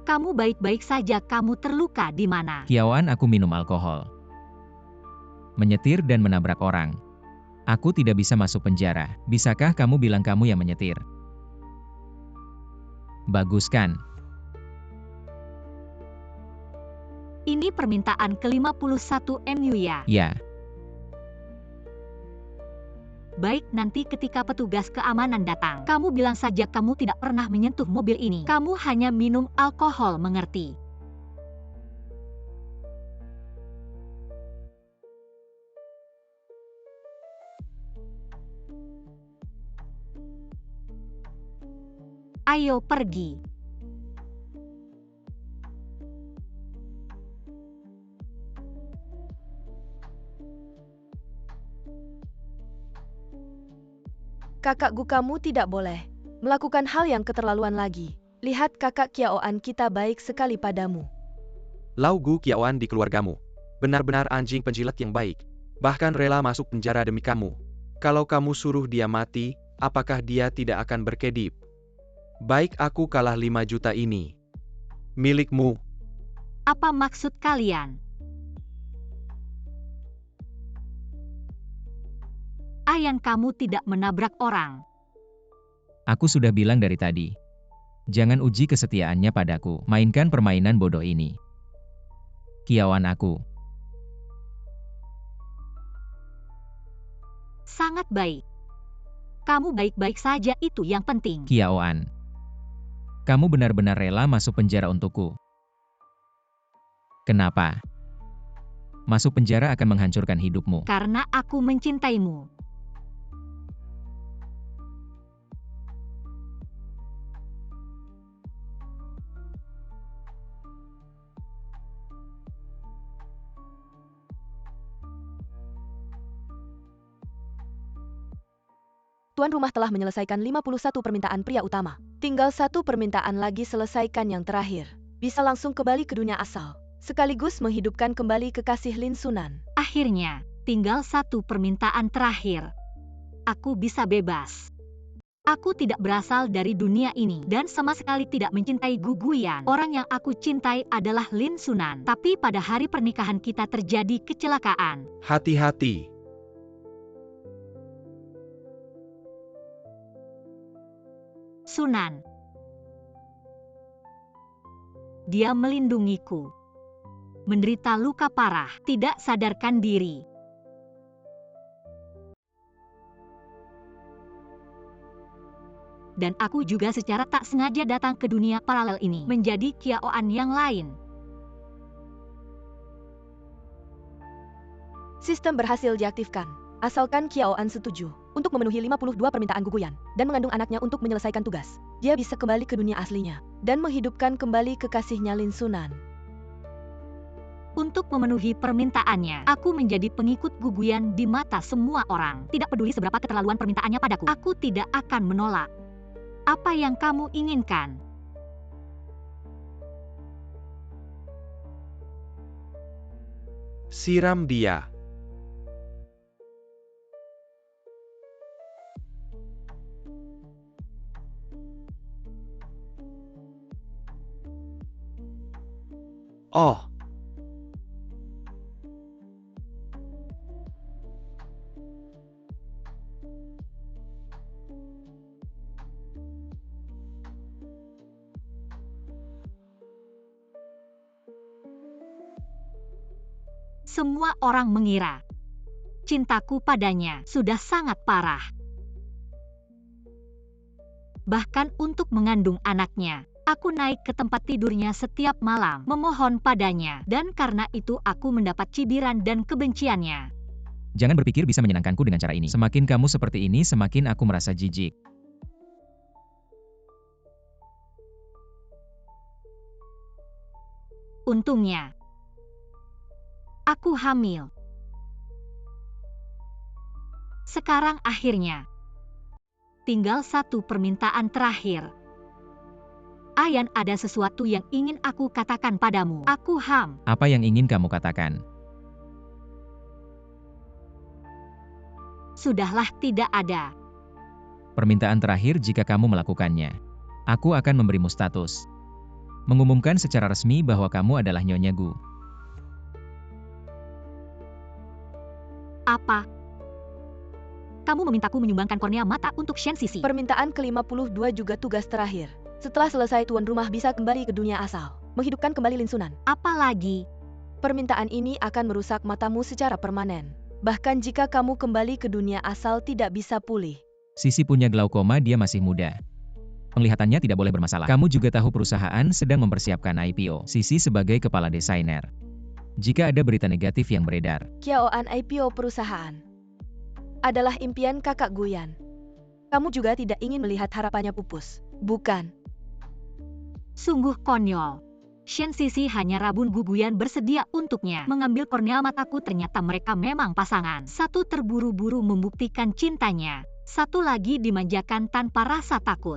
Kamu baik-baik saja, kamu terluka di mana? Kiaoan, aku minum alkohol. Menyetir dan menabrak orang. Aku tidak bisa masuk penjara. Bisakah kamu bilang kamu yang menyetir? Bagus kan? Ini permintaan ke-51 MU ya? Ya. Baik, nanti ketika petugas keamanan datang, kamu bilang saja kamu tidak pernah menyentuh mobil ini. Kamu hanya minum alkohol, mengerti? Ayo pergi. Kakak Gu, kamu tidak boleh melakukan hal yang keterlaluan lagi. Lihat kakak Kiaoan kita baik sekali padamu. Lau Gu Kiaoan di keluargamu. Benar-benar anjing penjilat yang baik. Bahkan rela masuk penjara demi kamu. Kalau kamu suruh dia mati, apakah dia tidak akan berkedip? Baik, aku kalah 5 juta ini. Milikmu. Apa maksud kalian? Ayan, kamu tidak menabrak orang. Aku sudah bilang dari tadi. Jangan uji kesetiaannya padaku. Mainkan permainan bodoh ini. Kiaoan aku. Sangat baik. Kamu baik-baik saja, itu yang penting. Kiaoan. Kamu benar-benar rela masuk penjara untukku. Kenapa? Masuk penjara akan menghancurkan hidupmu. Karena aku mencintaimu. Tuan rumah telah menyelesaikan 51 permintaan pria utama. Tinggal 1 permintaan lagi, selesaikan yang terakhir. Bisa langsung kembali ke dunia asal. Sekaligus menghidupkan kembali kekasih Lin Sunan. Akhirnya, tinggal 1 permintaan terakhir. Aku bisa bebas. Aku tidak berasal dari dunia ini dan sama sekali tidak mencintai Gu Guyan. Orang yang aku cintai adalah Lin Sunan. Tapi pada hari pernikahan kita terjadi kecelakaan. Hati-hati. Sunan. Dia melindungiku. Menderita luka parah, tidak sadarkan diri. Dan aku juga secara tak sengaja datang ke dunia paralel ini, menjadi Kiaoan yang lain. Sistem berhasil diaktifkan. Asalkan Kiaoan setuju untuk memenuhi 52 permintaan Gu Guyan dan mengandung anaknya untuk menyelesaikan tugas, dia bisa kembali ke dunia aslinya dan menghidupkan kembali kekasihnya Lin Sunan. Untuk memenuhi permintaannya, aku menjadi pengikut Gu Guyan di mata semua orang. Tidak peduli seberapa keterlaluan permintaannya padaku, aku tidak akan menolak. Apa yang kamu inginkan? Siram dia. Oh. Semua orang mengira cintaku padanya sudah sangat parah. Bahkan untuk mengandung anaknya, aku naik ke tempat tidurnya setiap malam, memohon padanya, dan karena itu aku mendapat cibiran dan kebenciannya. Jangan berpikir bisa menyenangkanku dengan cara ini. Semakin kamu seperti ini, semakin aku merasa jijik. Untungnya, aku hamil. Sekarang akhirnya, tinggal 1 permintaan terakhir. Ayan, ada sesuatu yang ingin aku katakan padamu. Aku ham. Apa yang ingin kamu katakan? Sudahlah, tidak ada. Permintaan terakhir, jika kamu melakukannya, aku akan memberimu status. Mengumumkan secara resmi bahwa kamu adalah Nyonya Gu. Apa? Kamu memintaku menyumbangkan kornea mata untuk Shen Sisi. Permintaan ke-52 juga tugas terakhir. Setelah selesai, tuan rumah bisa kembali ke dunia asal, menghidupkan kembali Lin Sunan. Apalagi, Permintaan ini akan merusak matamu secara permanen. Bahkan jika kamu kembali ke dunia asal tidak bisa pulih. Sisi punya glaukoma, dia masih muda. Penglihatannya tidak boleh bermasalah. Kamu juga tahu perusahaan sedang mempersiapkan IPO. Sisi sebagai kepala desainer. Jika ada berita negatif yang beredar, Kiaoan IPO perusahaan adalah impian kakak Guyan. Kamu juga tidak ingin melihat harapannya pupus, bukan? sungguh konyol. Shen Sisi hanya Rabun Guguyan bersedia untuknya mengambil kornea mataku. Ternyata mereka memang pasangan. Satu terburu-buru membuktikan cintanya, satu lagi dimanjakan tanpa rasa takut.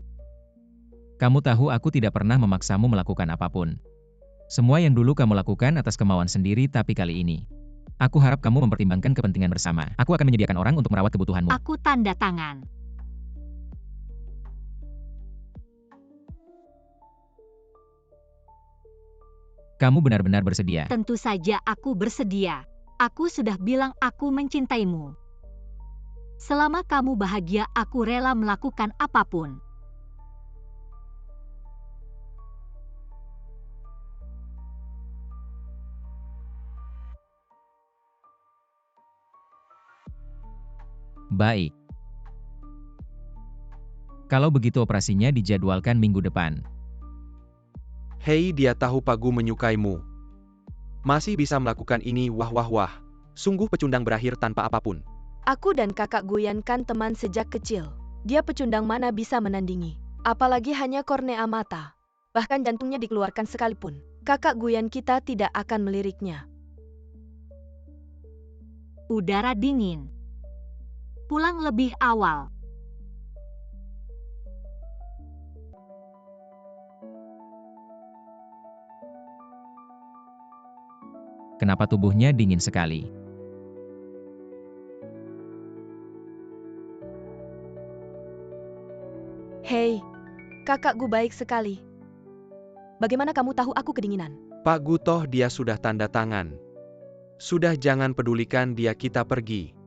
kamu tahu aku tidak pernah memaksamu melakukan apapun. Semua yang dulu kamu lakukan atas kemauan sendiri, tapi kali ini, aku harap kamu mempertimbangkan kepentingan bersama. Aku akan menyediakan orang untuk merawat kebutuhanmu. Aku tanda tangan. Kamu benar-benar bersedia. Tentu saja aku bersedia. Aku sudah bilang aku mencintaimu. Selama kamu bahagia, aku rela melakukan apapun. Baik. Kalau begitu operasinya dijadwalkan minggu depan. Hei, dia tahu Pak Gu menyukaimu. Masih bisa melakukan ini, wah wah wah. Sungguh pecundang berakhir tanpa apapun. Aku dan kakak Guyan kan teman sejak kecil. Dia pecundang mana bisa menandingi. Apalagi hanya kornea mata. Bahkan jantungnya dikeluarkan sekalipun. Kakak Guyan kita tidak akan meliriknya. Udara dingin. Pulang lebih awal. Kenapa tubuhnya dingin sekali? Hei, kakak Gu baik sekali. Bagaimana kamu tahu aku kedinginan? Pak Gu toh dia sudah tanda tangan. Sudah, jangan pedulikan dia, kita pergi.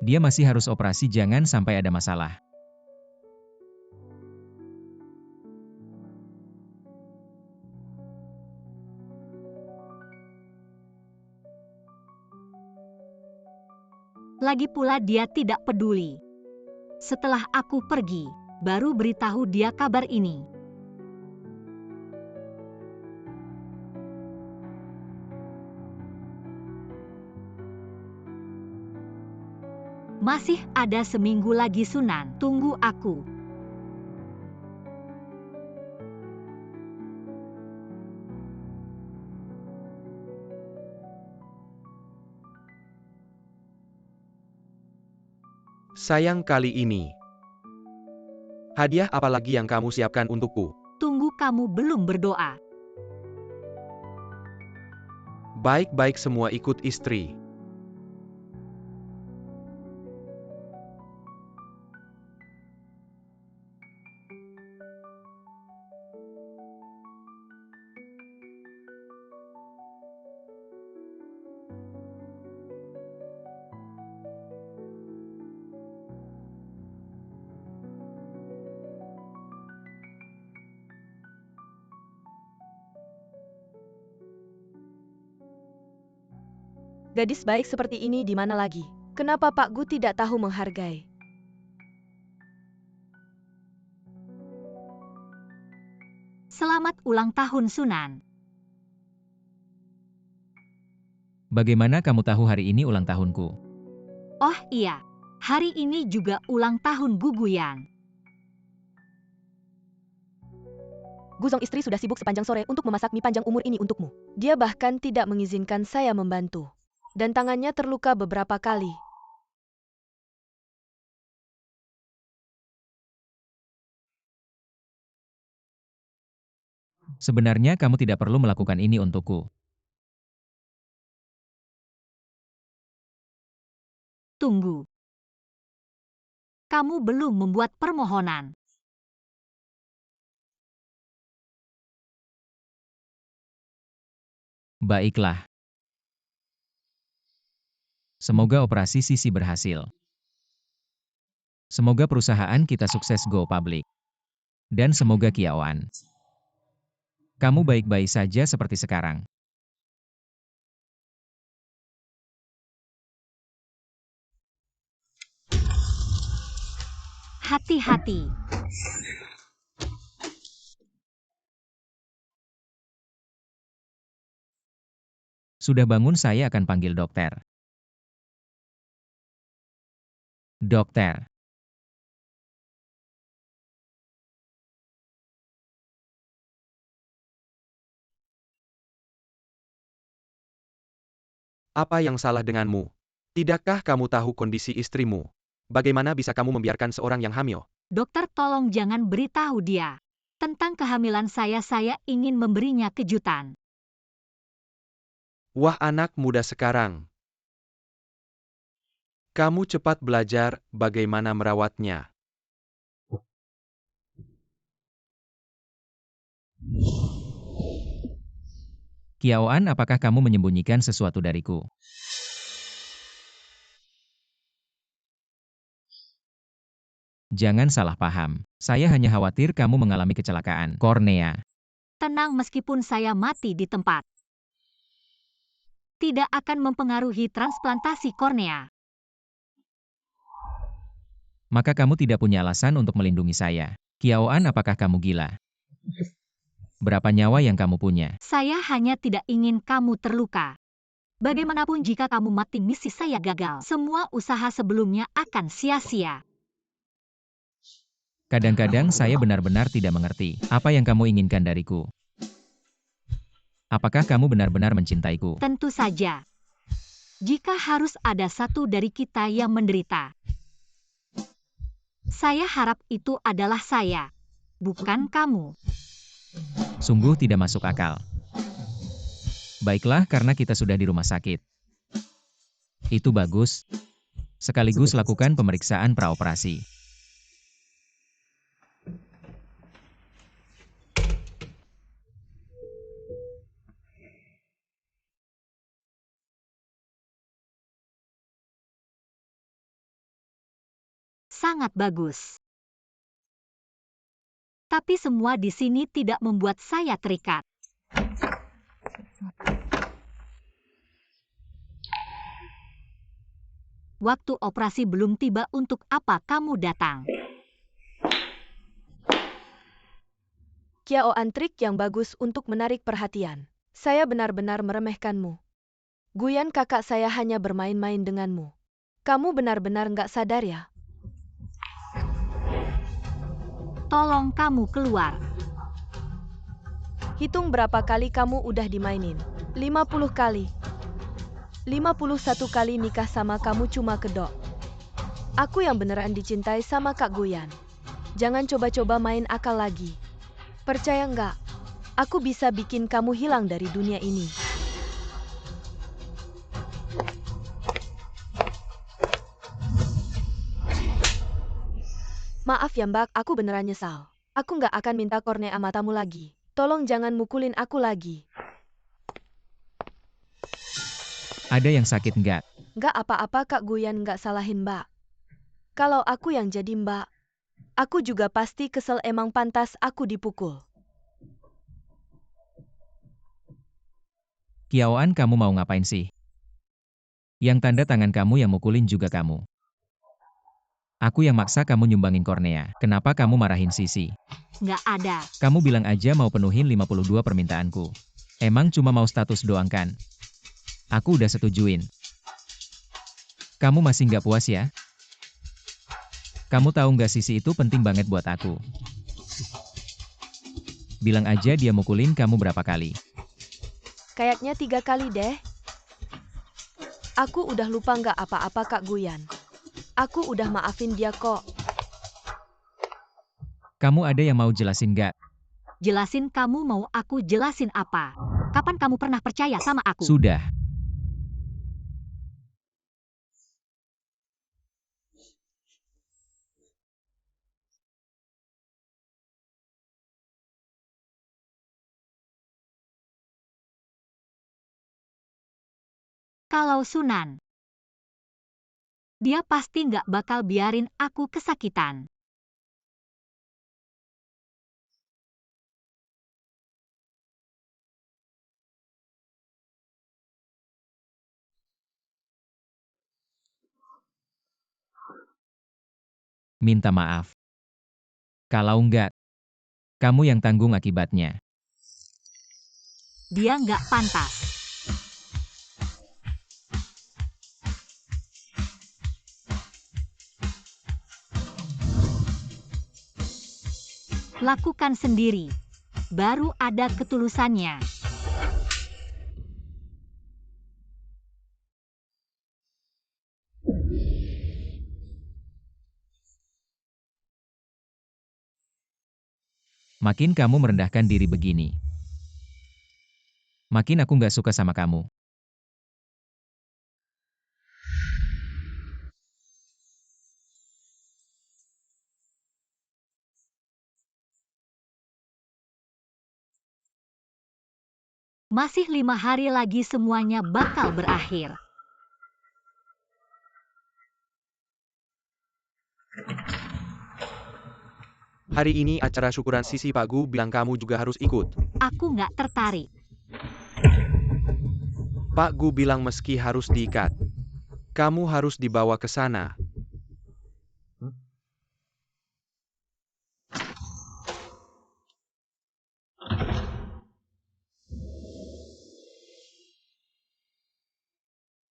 Dia masih harus operasi, jangan sampai ada masalah. Lagi pula dia tidak peduli. Setelah aku pergi, baru beritahu dia kabar ini. Masih ada seminggu lagi Sunan, tunggu aku. Sayang kali ini. Hadiah apa lagi yang kamu siapkan untukku? Tunggu, kamu belum berdoa. Baik-baik, semua ikut istri. Gadis baik seperti ini di mana lagi? Kenapa Pak Gu tidak tahu menghargai? Selamat ulang tahun Sunan. Bagaimana kamu tahu hari ini ulang tahunku? Oh iya, hari ini juga ulang tahun Guguyan. Guzong istri sudah sibuk sepanjang sore untuk memasak mie panjang umur ini untukmu. Dia bahkan tidak mengizinkan saya membantu. Dan tangannya terluka beberapa kali. Sebenarnya kamu tidak perlu melakukan ini untukku. Tunggu. Kamu belum membuat permohonan. Baiklah. Semoga operasi Sisi berhasil. Semoga perusahaan kita sukses go public. Dan semoga Kiaoan, kamu baik-baik saja seperti sekarang. Hati-hati. Sudah bangun, saya akan panggil dokter. Dokter. Apa yang salah denganmu? Tidakkah kamu tahu kondisi istrimu? Bagaimana bisa kamu membiarkan seorang yang hamil? Dokter, tolong jangan beritahu dia. Tentang kehamilan saya ingin memberinya kejutan. Wah, anak muda sekarang. Kamu cepat belajar bagaimana merawatnya. Kiaoan, apakah kamu menyembunyikan sesuatu dariku? Jangan salah paham. Saya hanya khawatir kamu mengalami kecelakaan kornea. Tenang, meskipun saya mati di tempat, tidak akan mempengaruhi transplantasi kornea. Maka kamu tidak punya alasan untuk melindungi saya. Kiaoan, apakah kamu gila? Berapa nyawa yang kamu punya? Saya hanya tidak ingin kamu terluka. Bagaimanapun jika kamu mati, misi saya gagal. Semua usaha sebelumnya akan sia-sia. Kadang-kadang saya benar-benar tidak mengerti apa yang kamu inginkan dariku. Apakah kamu benar-benar mencintaiku? Tentu saja. Jika harus ada satu dari kita yang menderita, saya harap itu adalah saya, bukan kamu. Sungguh tidak masuk akal. Baiklah, karena kita sudah di rumah sakit. Itu bagus. Sekaligus lakukan pemeriksaan praoperasi. Sangat bagus. Tapi semua di sini tidak membuat saya terikat. Waktu operasi belum tiba, untuk apa kamu datang? Kiaoan, trik yang bagus untuk menarik perhatian. Saya benar-benar meremehkanmu. Guyan, kakak saya hanya bermain-main denganmu. Kamu benar-benar nggak sadar ya? Tolong kamu keluar. Hitung berapa kali kamu udah dimainin. 50 kali. 51 kali nikah sama kamu cuma kedok. Aku yang beneran dicintai sama Kak Guyan. Jangan coba-coba main akal lagi. Percaya nggak? Aku bisa bikin kamu hilang dari dunia ini. Maaf ya Mbak, aku beneran nyesal. Aku nggak akan minta kornea matamu lagi. Tolong jangan mukulin aku lagi. Ada yang sakit nggak? Nggak apa-apa, Kak Guyan, nggak salahin Mbak. Kalau aku yang jadi Mbak, aku juga pasti kesel, emang pantas aku dipukul. Kiaoan, kamu mau ngapain sih? Yang tanda tangan kamu yang mukulin juga kamu. Aku yang maksa kamu nyumbangin kornea. Kenapa kamu marahin Sisi? Nggak ada. Kamu bilang aja mau penuhin 52 permintaanku. Emang cuma mau status doang kan? Aku udah setujuin. Kamu masih nggak puas ya? Kamu tahu nggak, Sisi itu penting banget buat aku. Bilang aja dia mukulin kamu berapa kali. Kayaknya 3 kali deh. Aku udah lupa, nggak apa-apa Kak Guyan. Aku udah maafin dia kok. Kamu ada yang mau jelasin nggak? Jelasin, kamu mau aku jelasin apa? Kapan kamu pernah percaya sama aku? Sudah. Kalau Sunan, dia pasti nggak bakal biarin aku kesakitan. Minta maaf. Kalau enggak, kamu yang tanggung akibatnya. Dia nggak pantas. Lakukan sendiri. Baru ada ketulusannya. Makin kamu merendahkan diri begini, makin aku nggak suka sama kamu. Masih 5 hari lagi semuanya bakal berakhir. Hari ini acara syukuran Sisi, Pak Gu bilang kamu juga harus ikut. Aku nggak tertarik. Pak Gu bilang meski harus diikat, kamu harus dibawa ke sana.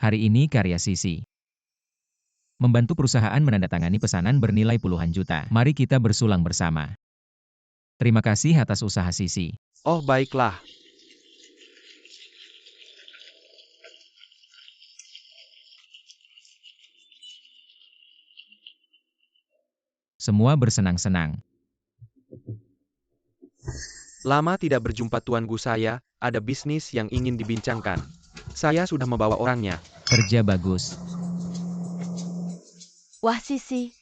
Hari ini karya Sisi. Membantu perusahaan menandatangani pesanan bernilai puluhan juta. Mari kita bersulang bersama. Terima kasih atas usaha Sisi. Oh baiklah. Semua bersenang-senang. Lama tidak berjumpa Tuan Gu, saya ada bisnis yang ingin dibincangkan. Saya sudah membawa orangnya. Kerja bagus. Wah Sisi,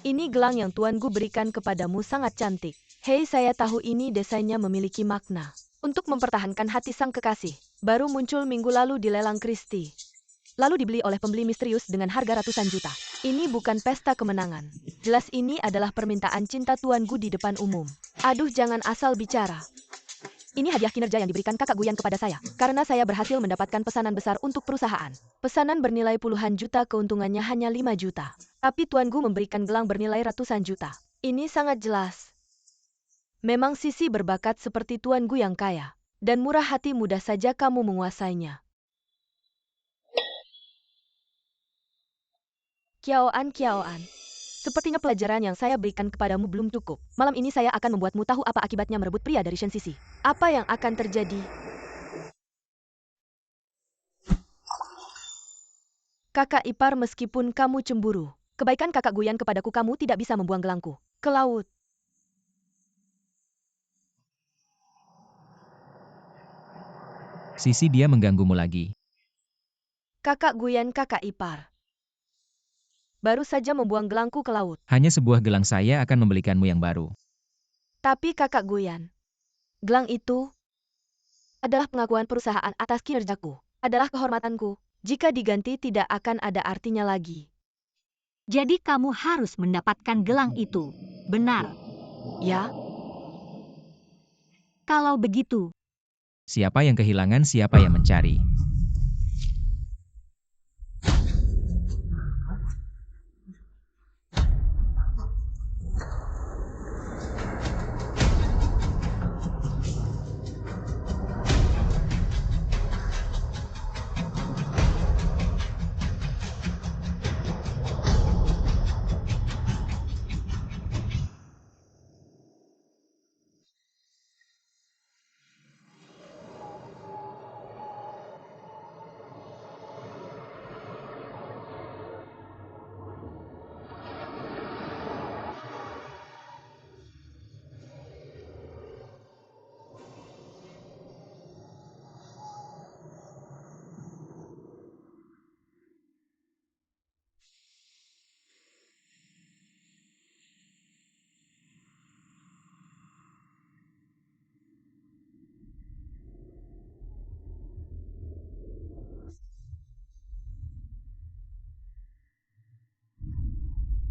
ini gelang yang Tuan Gu berikan kepadamu sangat cantik. Hei, saya tahu ini desainnya memiliki makna. Untuk mempertahankan hati sang kekasih, baru muncul minggu lalu di lelang Christie. Lalu dibeli oleh pembeli misterius dengan harga ratusan juta. Ini bukan pesta kemenangan. Jelas ini adalah permintaan cinta Tuan Gu di depan umum. Aduh, jangan asal bicara. Ini hadiah kinerja yang diberikan kakak Guyan kepada saya, karena saya berhasil mendapatkan pesanan besar untuk perusahaan. Pesanan bernilai puluhan juta, keuntungannya hanya 5 juta. Tapi Tuan Gu memberikan gelang bernilai ratusan juta. Ini sangat jelas. Memang Sisi berbakat seperti Tuan Gu yang kaya. Dan murah hati, mudah saja kamu menguasainya. Kiaoan. Sepertinya pelajaran yang saya berikan kepadamu belum cukup. Malam ini saya akan membuatmu tahu apa akibatnya merebut pria dari Shen Sisi. Apa yang akan terjadi? Kakak ipar, meskipun kamu cemburu, kebaikan kakak Guyan kepadaku, kamu tidak bisa membuang gelangku ke laut. Sisi, dia mengganggumu lagi. Kakak Guyan, kakak ipar. Baru saja membuang gelangku ke laut. Hanya sebuah gelang, saya akan membelikanmu yang baru. Tapi kakak Guyan, gelang itu adalah pengakuan perusahaan atas kinerjaku. Adalah kehormatanku. Jika diganti tidak akan ada artinya lagi. Jadi kamu harus mendapatkan gelang itu. Benar. Ya? Kalau begitu, Siapa yang kehilangan, siapa yang mencari.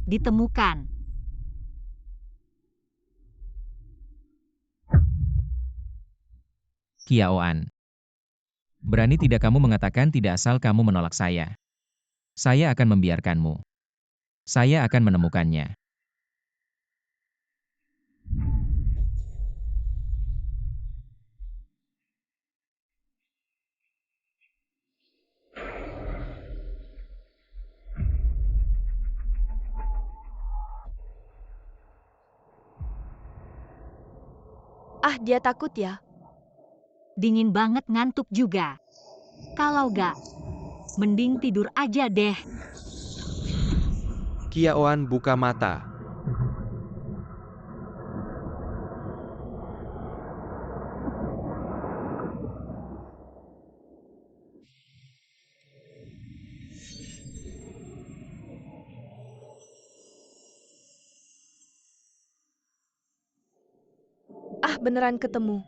ditemukan. Kiaoan. Berani tidak kamu mengatakan tidak asal kamu menolak saya. Saya akan membiarkanmu. Saya akan menemukannya. Ah, dia takut ya. Dingin banget, ngantuk juga. Kalau gak, mending tidur aja deh. Kiaoan buka mata. Ah, beneran ketemu.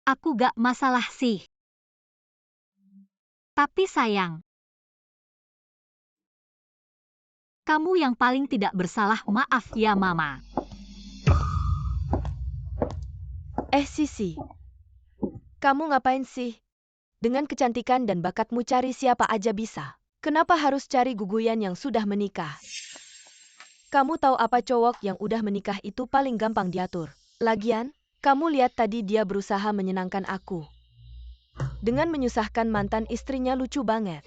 Aku gak masalah sih. Tapi sayang, kamu yang paling tidak bersalah, maaf ya Mama. Sisi. Kamu ngapain sih? Dengan kecantikan dan bakatmu cari siapa aja bisa. Kenapa harus cari Guguyan yang sudah menikah? Kamu tahu apa, cowok yang udah menikah itu paling gampang diatur. Lagian, kamu lihat tadi dia berusaha menyenangkan aku. Dengan menyusahkan mantan istrinya, lucu banget.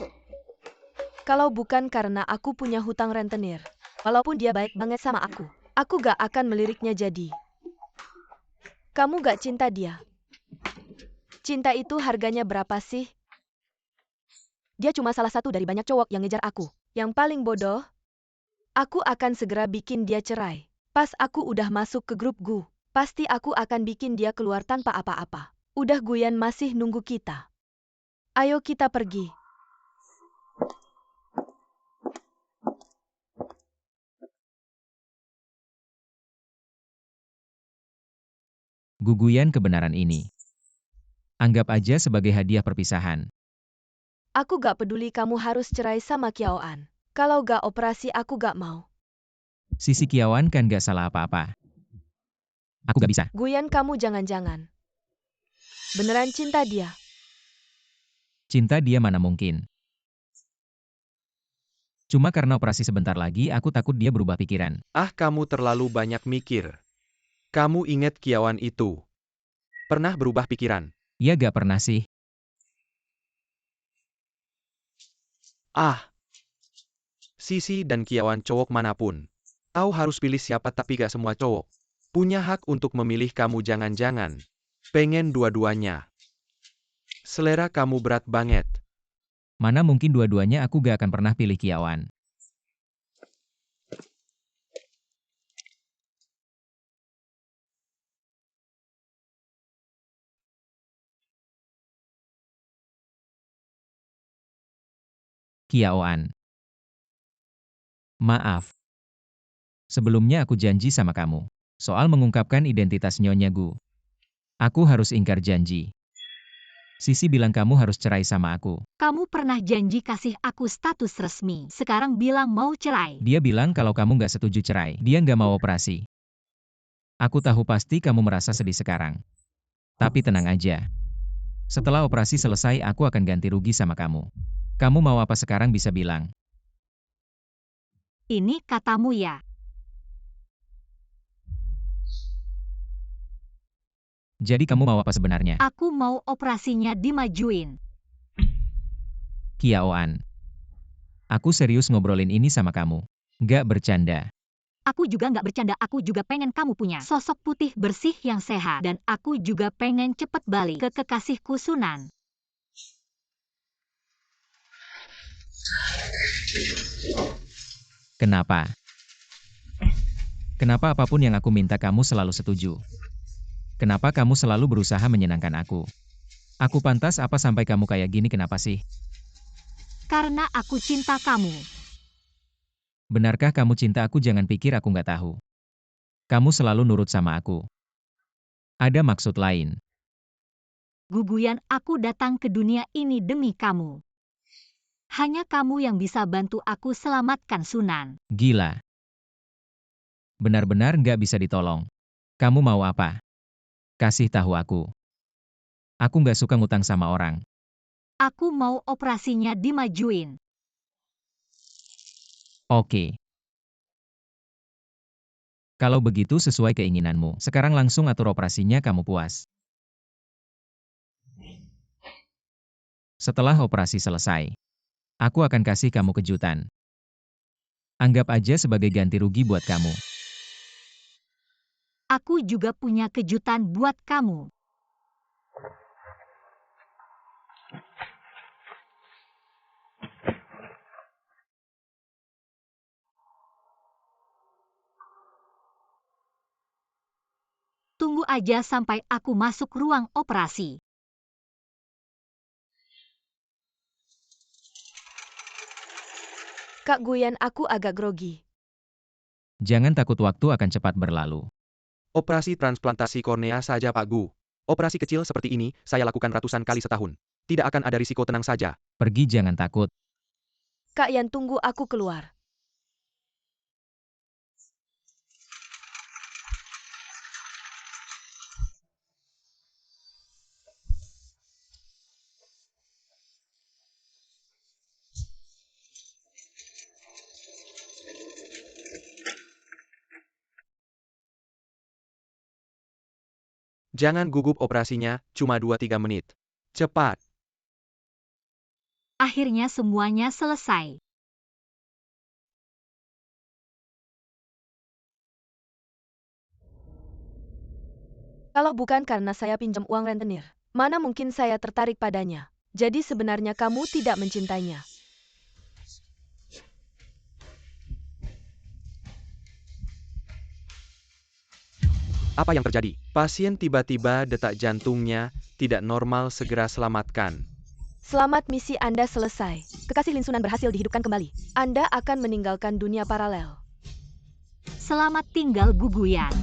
Kalau bukan karena aku punya hutang rentenir, walaupun dia baik banget sama aku gak akan meliriknya jadi. Kamu gak cinta dia? Cinta itu harganya berapa sih? Dia cuma salah satu dari banyak cowok yang ngejar aku. Yang paling bodoh, aku akan segera bikin dia cerai. Pas aku udah masuk ke grup Gu, pasti aku akan bikin dia keluar tanpa apa-apa. Udah, Guyan masih nunggu kita. Ayo kita pergi. Guguyan kebenaran ini. Anggap aja sebagai hadiah perpisahan. Aku gak peduli kamu harus cerai sama Kiaoan. Kalau gak operasi aku gak mau. Sisi Kiaoan kan gak salah apa-apa. Aku gak bisa. Guyan, kamu jangan-jangan beneran cinta dia? Cinta dia mana mungkin. Cuma karena operasi sebentar lagi aku takut dia berubah pikiran. Ah, kamu terlalu banyak mikir. Kamu ingat Kiaoan itu? Pernah berubah pikiran? Ya gak pernah sih. Ah, Sisi dan Kiaoan cowok manapun. Tahu harus pilih siapa, tapi gak semua cowok punya hak untuk memilih kamu. Jangan-jangan pengen dua-duanya. Selera kamu berat banget. Mana mungkin dua-duanya, aku gak akan pernah pilih Kiaoan. Kiaoan. Maaf. Sebelumnya aku janji sama kamu. Soal mengungkapkan identitas Nyonya Gu. Aku harus ingkar janji. Sisi bilang kamu harus cerai sama aku. Kamu pernah janji kasih aku status resmi. Sekarang bilang mau cerai. Dia bilang kalau kamu gak setuju cerai. Dia gak mau operasi. Aku tahu pasti kamu merasa sedih sekarang. Tapi tenang aja. Setelah operasi selesai aku akan ganti rugi sama kamu. Kamu mau apa sekarang bisa bilang. Ini katamu ya. Jadi kamu mau apa sebenarnya? Aku mau operasinya dimajuin. Kiaoan. Aku serius ngobrolin ini sama kamu. Gak bercanda. Aku juga nggak bercanda, aku juga pengen kamu punya sosok putih bersih yang sehat. Dan aku juga pengen cepet balik ke kekasihku Sunan. Kenapa? Kenapa apapun yang aku minta kamu selalu setuju? Kenapa kamu selalu berusaha menyenangkan aku? Aku pantas apa sampai kamu kayak gini, kenapa sih? Karena aku cinta kamu. Benarkah kamu cinta aku? Jangan pikir aku nggak tahu. Kamu selalu nurut sama aku. Ada maksud lain. Guguyan, aku datang ke dunia ini demi kamu. Hanya kamu yang bisa bantu aku selamatkan Sunan. Gila. Benar-benar nggak bisa ditolong. Kamu mau apa? Kasih tahu aku. Aku nggak suka ngutang sama orang. Aku mau operasinya dimajuin. Oke. Kalau begitu sesuai keinginanmu. Sekarang langsung atur operasinya, kamu puas. Setelah operasi selesai, aku akan kasih kamu kejutan. Anggap aja sebagai ganti rugi buat kamu. Aku juga punya kejutan buat kamu. Tunggu aja sampai aku masuk ruang operasi. Kak Guyan, aku agak grogi. Jangan takut, waktu akan cepat berlalu. Operasi transplantasi kornea saja Pak Gu. Operasi kecil seperti ini, saya lakukan ratusan kali setahun. Tidak akan ada risiko, tenang saja. Pergi, jangan takut. Kak Yan, tunggu aku keluar. Jangan gugup, operasinya cuma 2-3 menit. Cepat. Akhirnya semuanya selesai. Kalau bukan karena saya pinjam uang rentenir, mana mungkin saya tertarik padanya. Jadi sebenarnya kamu tidak mencintainya. Apa yang terjadi? Pasien tiba-tiba detak jantungnya tidak normal, segera selamatkan. Selamat, misi Anda selesai. Kekasih Lin Sunan berhasil dihidupkan kembali. Anda akan meninggalkan dunia paralel. Selamat tinggal Guguyan.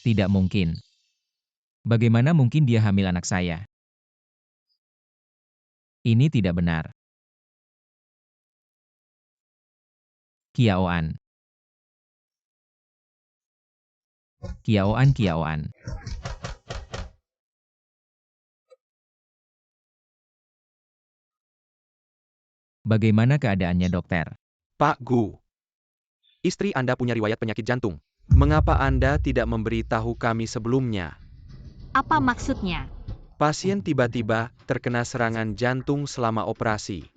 Tidak mungkin. Bagaimana mungkin dia hamil anak saya? Ini tidak benar. Kiaoan. Kiaoan, Kiaoan. Bagaimana keadaannya, dokter? Pak Gu, istri Anda punya riwayat penyakit jantung. Mengapa Anda tidak memberitahu kami sebelumnya? Apa maksudnya? Pasien tiba-tiba terkena serangan jantung selama operasi.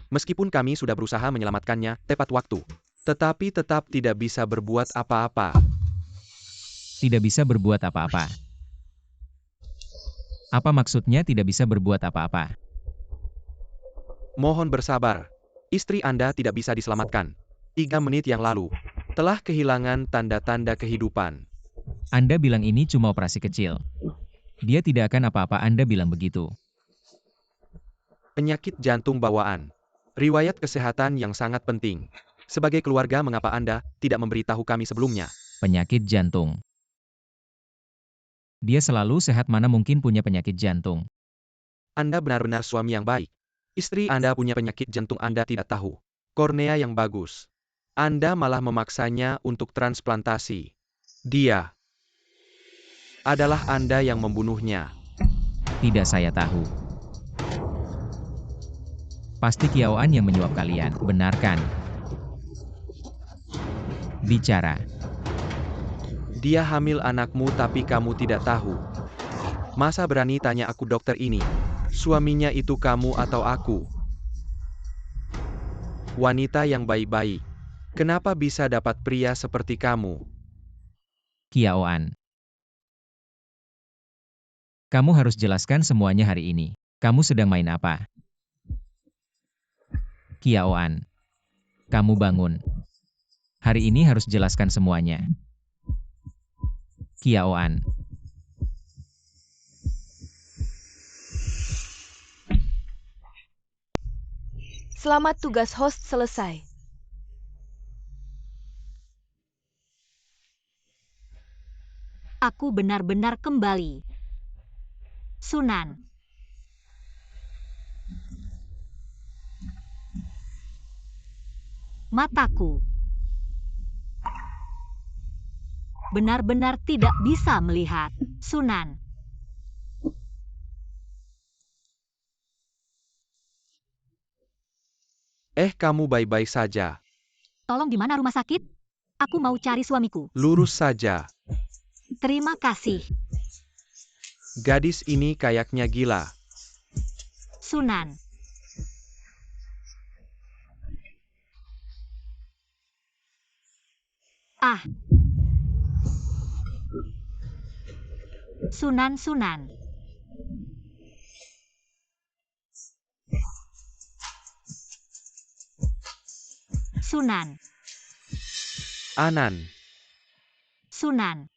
Meskipun kami sudah berusaha menyelamatkannya tepat waktu, tetapi tetap tidak bisa berbuat apa-apa. Tidak bisa berbuat apa-apa. Apa maksudnya tidak bisa berbuat apa-apa? Mohon bersabar. Istri Anda tidak bisa diselamatkan. 3 menit yang lalu, telah kehilangan tanda-tanda kehidupan. Anda bilang ini cuma operasi kecil. Dia tidak akan apa-apa, Anda bilang begitu. Penyakit jantung bawaan. Riwayat kesehatan yang sangat penting. Sebagai keluarga, mengapa Anda tidak memberitahu kami sebelumnya? Penyakit jantung. Dia selalu sehat, mana mungkin punya penyakit jantung. Anda benar-benar suami yang baik. Istri Anda punya penyakit jantung, Anda tidak tahu. Kornea yang bagus. Anda malah memaksanya untuk transplantasi. Dia adalah Anda yang membunuhnya. Tidak, saya tahu. Pasti Kiaoan yang menyuap kalian, benar kan? Bicara. Dia hamil anakmu tapi kamu tidak tahu. Masa berani tanya aku, dokter ini? Suaminya itu kamu atau aku? Wanita yang baik-baik. Kenapa bisa dapat pria seperti kamu? Kiaoan. Kamu harus jelaskan semuanya hari ini. Kamu sedang main apa? Kiaoan. Kamu bangun. Hari ini harus jelaskan semuanya. Kiaoan. Selamat tugas host selesai. Aku benar-benar kembali. Sunan. Mataku benar-benar tidak bisa melihat. Sunan. Kamu baik-baik saja. Tolong di mana rumah sakit? Aku mau cari suamiku. Lurus saja. Terima kasih. Gadis ini kayaknya gila. Sunan. Ah. Sunan. Sunan. Anan. Sunan.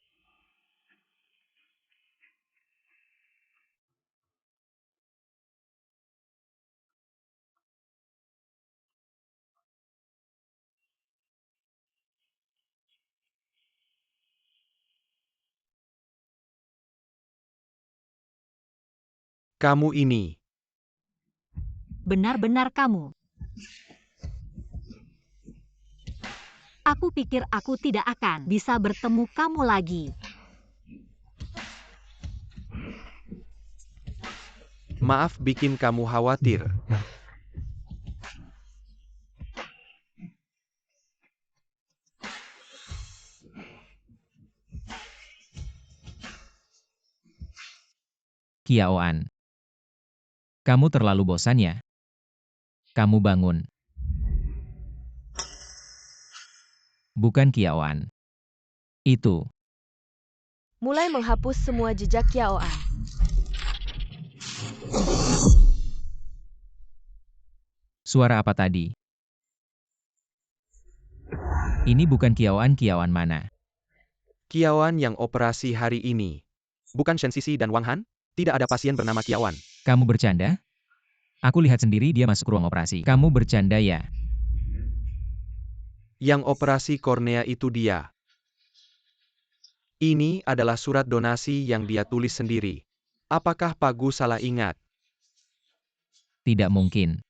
Kamu ini. Benar-benar kamu. Aku pikir aku tidak akan bisa bertemu kamu lagi. Maaf bikin kamu khawatir. Kiaoan. Kamu terlalu bosan ya? Kamu bangun. Bukan Kiaoan. Itu. Mulai menghapus semua jejak Kiaoan. Suara apa tadi? Ini bukan Kiaoan mana? Kiawan yang operasi hari ini. Bukan Shen Sisi dan Wang Han? Tidak ada pasien bernama Kiawan. Kamu bercanda? Aku lihat sendiri dia masuk ruang operasi. Kamu bercanda ya? Yang operasi kornea itu dia. Ini adalah surat donasi yang dia tulis sendiri. Apakah Pak Gu salah ingat? Tidak mungkin.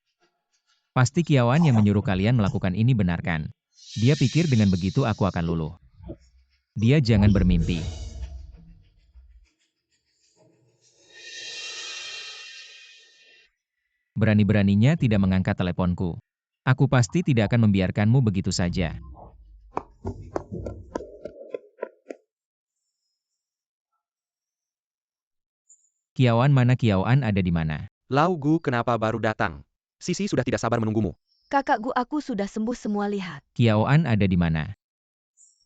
Pasti Kiaoan yang menyuruh kalian melakukan ini benar kan? Dia pikir dengan begitu aku akan luluh. Dia jangan bermimpi. Berani-beraninya tidak mengangkat teleponku. Aku pasti tidak akan membiarkanmu begitu saja. Kiaoan mana Kiaoan ada di mana? Lau Gu kenapa baru datang? Sisi sudah tidak sabar menunggumu. Kakak Gu aku sudah sembuh semua lihat. Kiaoan ada di mana?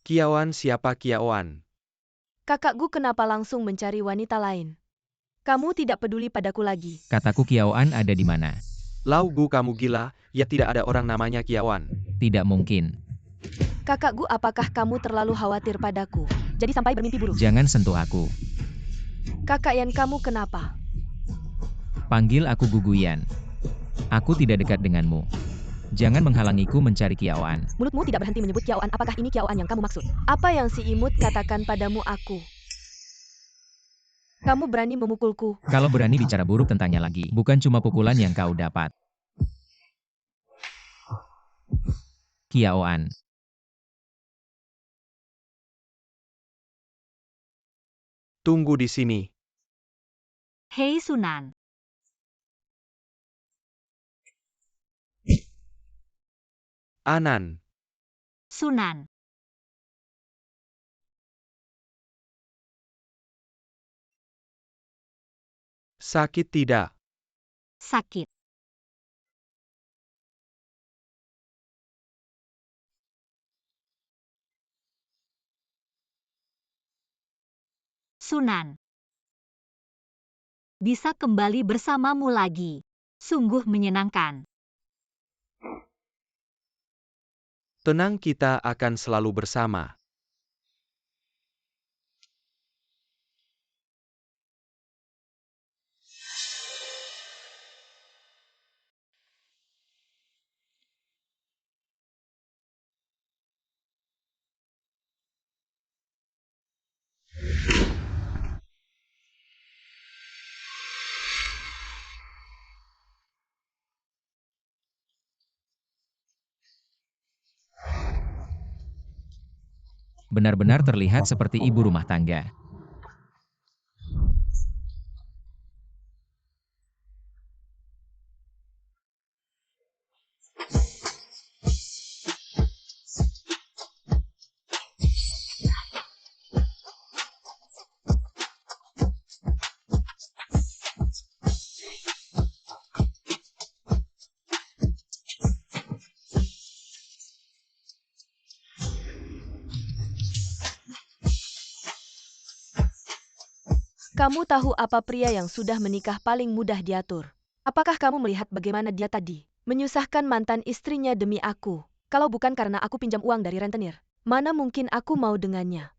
Kiawan siapa Kiawan? Kakak Gu kenapa langsung mencari wanita lain? Kamu tidak peduli padaku lagi. Kataku Kiaoan ada di mana? Lau Gu kamu gila, ya tidak ada orang namanya Kiawan. Tidak mungkin. Kakak Gu apakah kamu terlalu khawatir padaku? Jadi sampai bermimpi buruk. Jangan sentuh aku. Kakak Yan kamu kenapa? Panggil aku Guguyan. Aku tidak dekat denganmu. Jangan menghalangiku mencari Kiaoan. Mulutmu tidak berhenti menyebut Kiaoan. Apakah ini Kiaoan yang kamu maksud? Apa yang si imut katakan padamu aku? Kamu berani memukulku. Kalau berani bicara buruk tentangnya lagi, bukan cuma pukulan yang kau dapat. Kiaoan. Tunggu di sini. Hei Sunan. Anan. Sunan. Sakit tidak? Sakit. Sunan. Bisa kembali bersamamu lagi. Sungguh menyenangkan. Tenang, kita akan selalu bersama. Benar-benar terlihat seperti ibu rumah tangga. Kamu tahu apa pria yang sudah menikah paling mudah diatur? Apakah kamu melihat bagaimana dia tadi menyusahkan mantan istrinya demi aku? Kalau bukan karena aku pinjam uang dari rentenir, mana mungkin aku mau dengannya?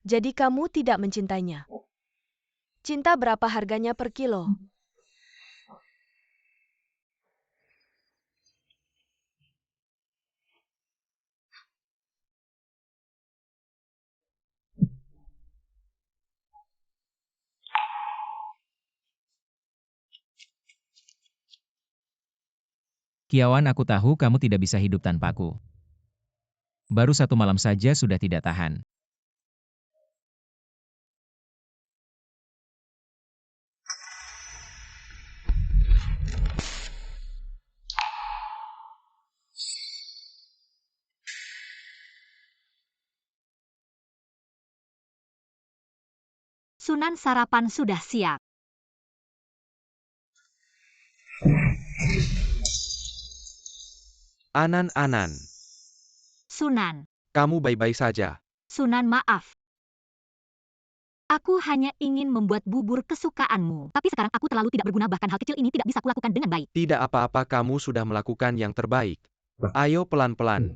Jadi kamu tidak mencintainya. Cinta berapa harganya per kilo? Kiawan, aku tahu kamu tidak bisa hidup tanpaku. Baru 1 malam saja sudah tidak tahan. Sunan, sarapan sudah siap. Anan. Sunan. Kamu baik-baik saja. Sunan, maaf. Aku hanya ingin membuat bubur kesukaanmu. Tapi sekarang aku terlalu tidak berguna, bahkan hal kecil ini tidak bisa kulakukan dengan baik. Tidak apa-apa, kamu sudah melakukan yang terbaik. Ayo pelan-pelan.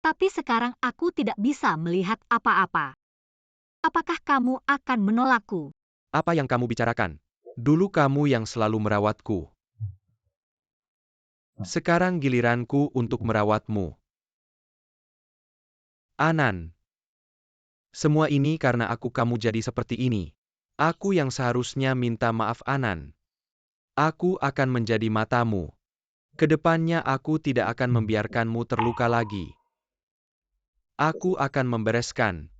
Tapi sekarang aku tidak bisa melihat apa-apa. Apakah kamu akan menolakku? Apa yang kamu bicarakan? Dulu kamu yang selalu merawatku. Sekarang giliranku untuk merawatmu. Anan. Semua ini karena aku kamu jadi seperti ini. Aku yang seharusnya minta maaf, Anan. Aku akan menjadi matamu. Kedepannya aku tidak akan membiarkanmu terluka lagi. Aku akan membereskan.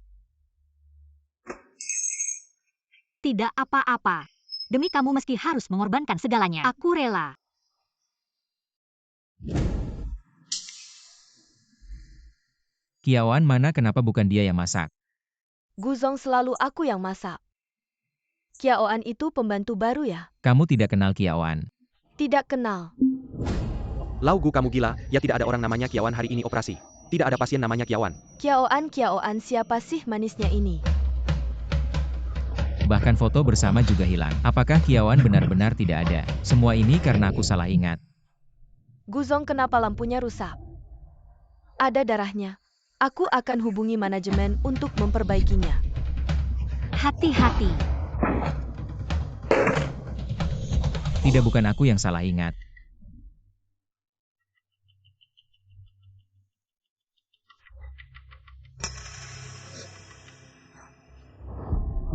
Tidak apa-apa. Demi kamu meski harus mengorbankan segalanya. Aku rela. Kiawan, mana kenapa bukan dia yang masak? Guzong, selalu aku yang masak. Kiaoan itu pembantu baru ya? Kamu tidak kenal Kiawan. Tidak kenal. Laugu, kamu gila, ya tidak ada orang namanya Kiawan hari ini operasi. Tidak ada pasien namanya Kiawan. Kiaoan, siapa sih manisnya ini? Bahkan foto bersama juga hilang. Apakah Kiawan benar-benar tidak ada? Semua ini karena aku salah ingat. Guzong, kenapa lampunya rusak? Ada darahnya. Aku akan hubungi manajemen untuk memperbaikinya. Hati-hati. Tidak, bukan aku yang salah ingat.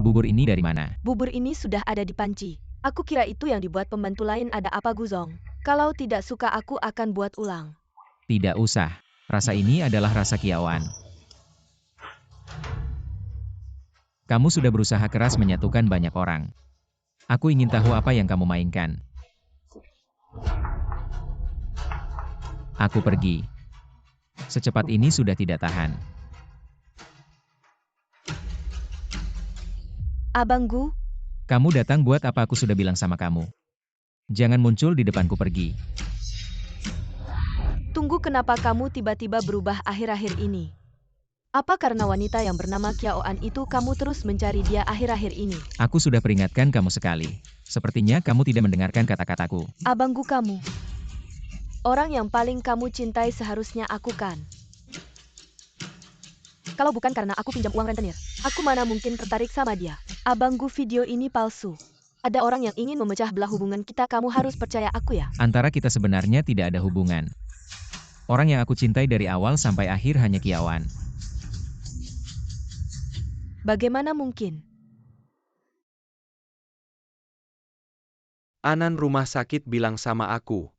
Bubur ini dari mana? Bubur ini sudah ada di panci. Aku kira itu yang dibuat pembantu lain. Ada apa, Guzong? Kalau tidak suka aku akan buat ulang. Tidak usah. Rasa ini adalah rasa Kiawan. Kamu sudah berusaha keras menyatukan banyak orang. Aku ingin tahu apa yang kamu mainkan. Aku pergi. Secepat ini sudah tidak tahan. Abang Gu, Kamu datang buat apa? Aku sudah bilang sama kamu. Jangan muncul di depanku, pergi. Tunggu, kenapa kamu tiba-tiba berubah akhir-akhir ini? Apa karena wanita yang bernama Kiaoan itu kamu terus mencari dia akhir-akhir ini? Aku sudah peringatkan kamu sekali. Sepertinya kamu tidak mendengarkan kata-kataku. Abangku kamu. Orang yang paling kamu cintai seharusnya aku kan? Kalau bukan karena aku pinjam uang rentenir, aku mana mungkin tertarik sama dia. Abangku, video ini palsu. Ada orang yang ingin memecah belah hubungan kita, kamu harus percaya aku ya. Antara kita sebenarnya tidak ada hubungan. Orang yang aku cintai dari awal sampai akhir hanya Kiaoan. Bagaimana mungkin? Anan rumah sakit bilang sama aku.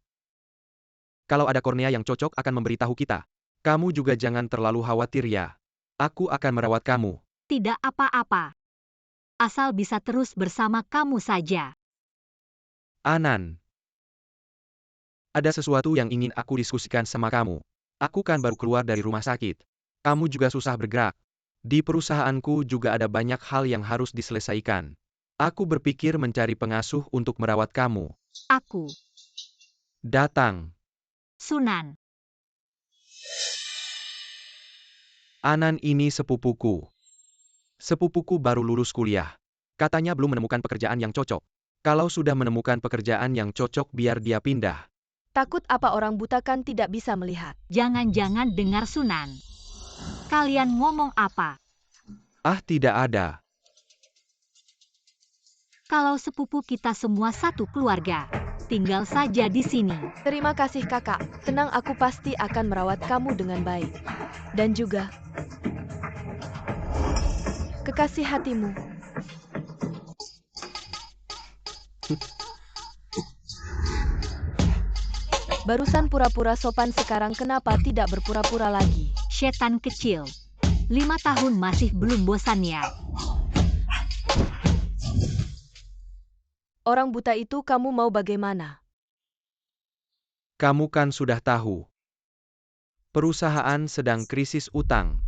Kalau ada kornea yang cocok akan memberitahu kita. Kamu juga jangan terlalu khawatir ya. Aku akan merawat kamu. Tidak apa-apa. Asal bisa terus bersama kamu saja. Anan. Ada sesuatu yang ingin aku diskusikan sama kamu. Aku kan baru keluar dari rumah sakit. Kamu juga susah bergerak. Di perusahaanku juga ada banyak hal yang harus diselesaikan. Aku berpikir mencari pengasuh untuk merawat kamu. Aku, Datang. Sunan. Anan ini sepupuku. Sepupuku baru lulus kuliah. Katanya belum menemukan pekerjaan yang cocok. Kalau sudah menemukan pekerjaan yang cocok biar dia pindah. Takut apa orang buta kan tidak bisa melihat? Jangan-jangan dengar Sunan. Kalian ngomong apa? Ah, tidak ada. Kalau sepupu kita semua satu keluarga, tinggal saja di sini. Terima kasih kakak, tenang, aku pasti akan merawat kamu dengan baik. Dan juga kekasih hatimu. Barusan pura-pura sopan, sekarang kenapa tidak berpura-pura lagi? Setan kecil. 5 tahun masih belum bosan ya? Orang buta itu kamu mau bagaimana? Kamu kan sudah tahu. Perusahaan sedang krisis utang.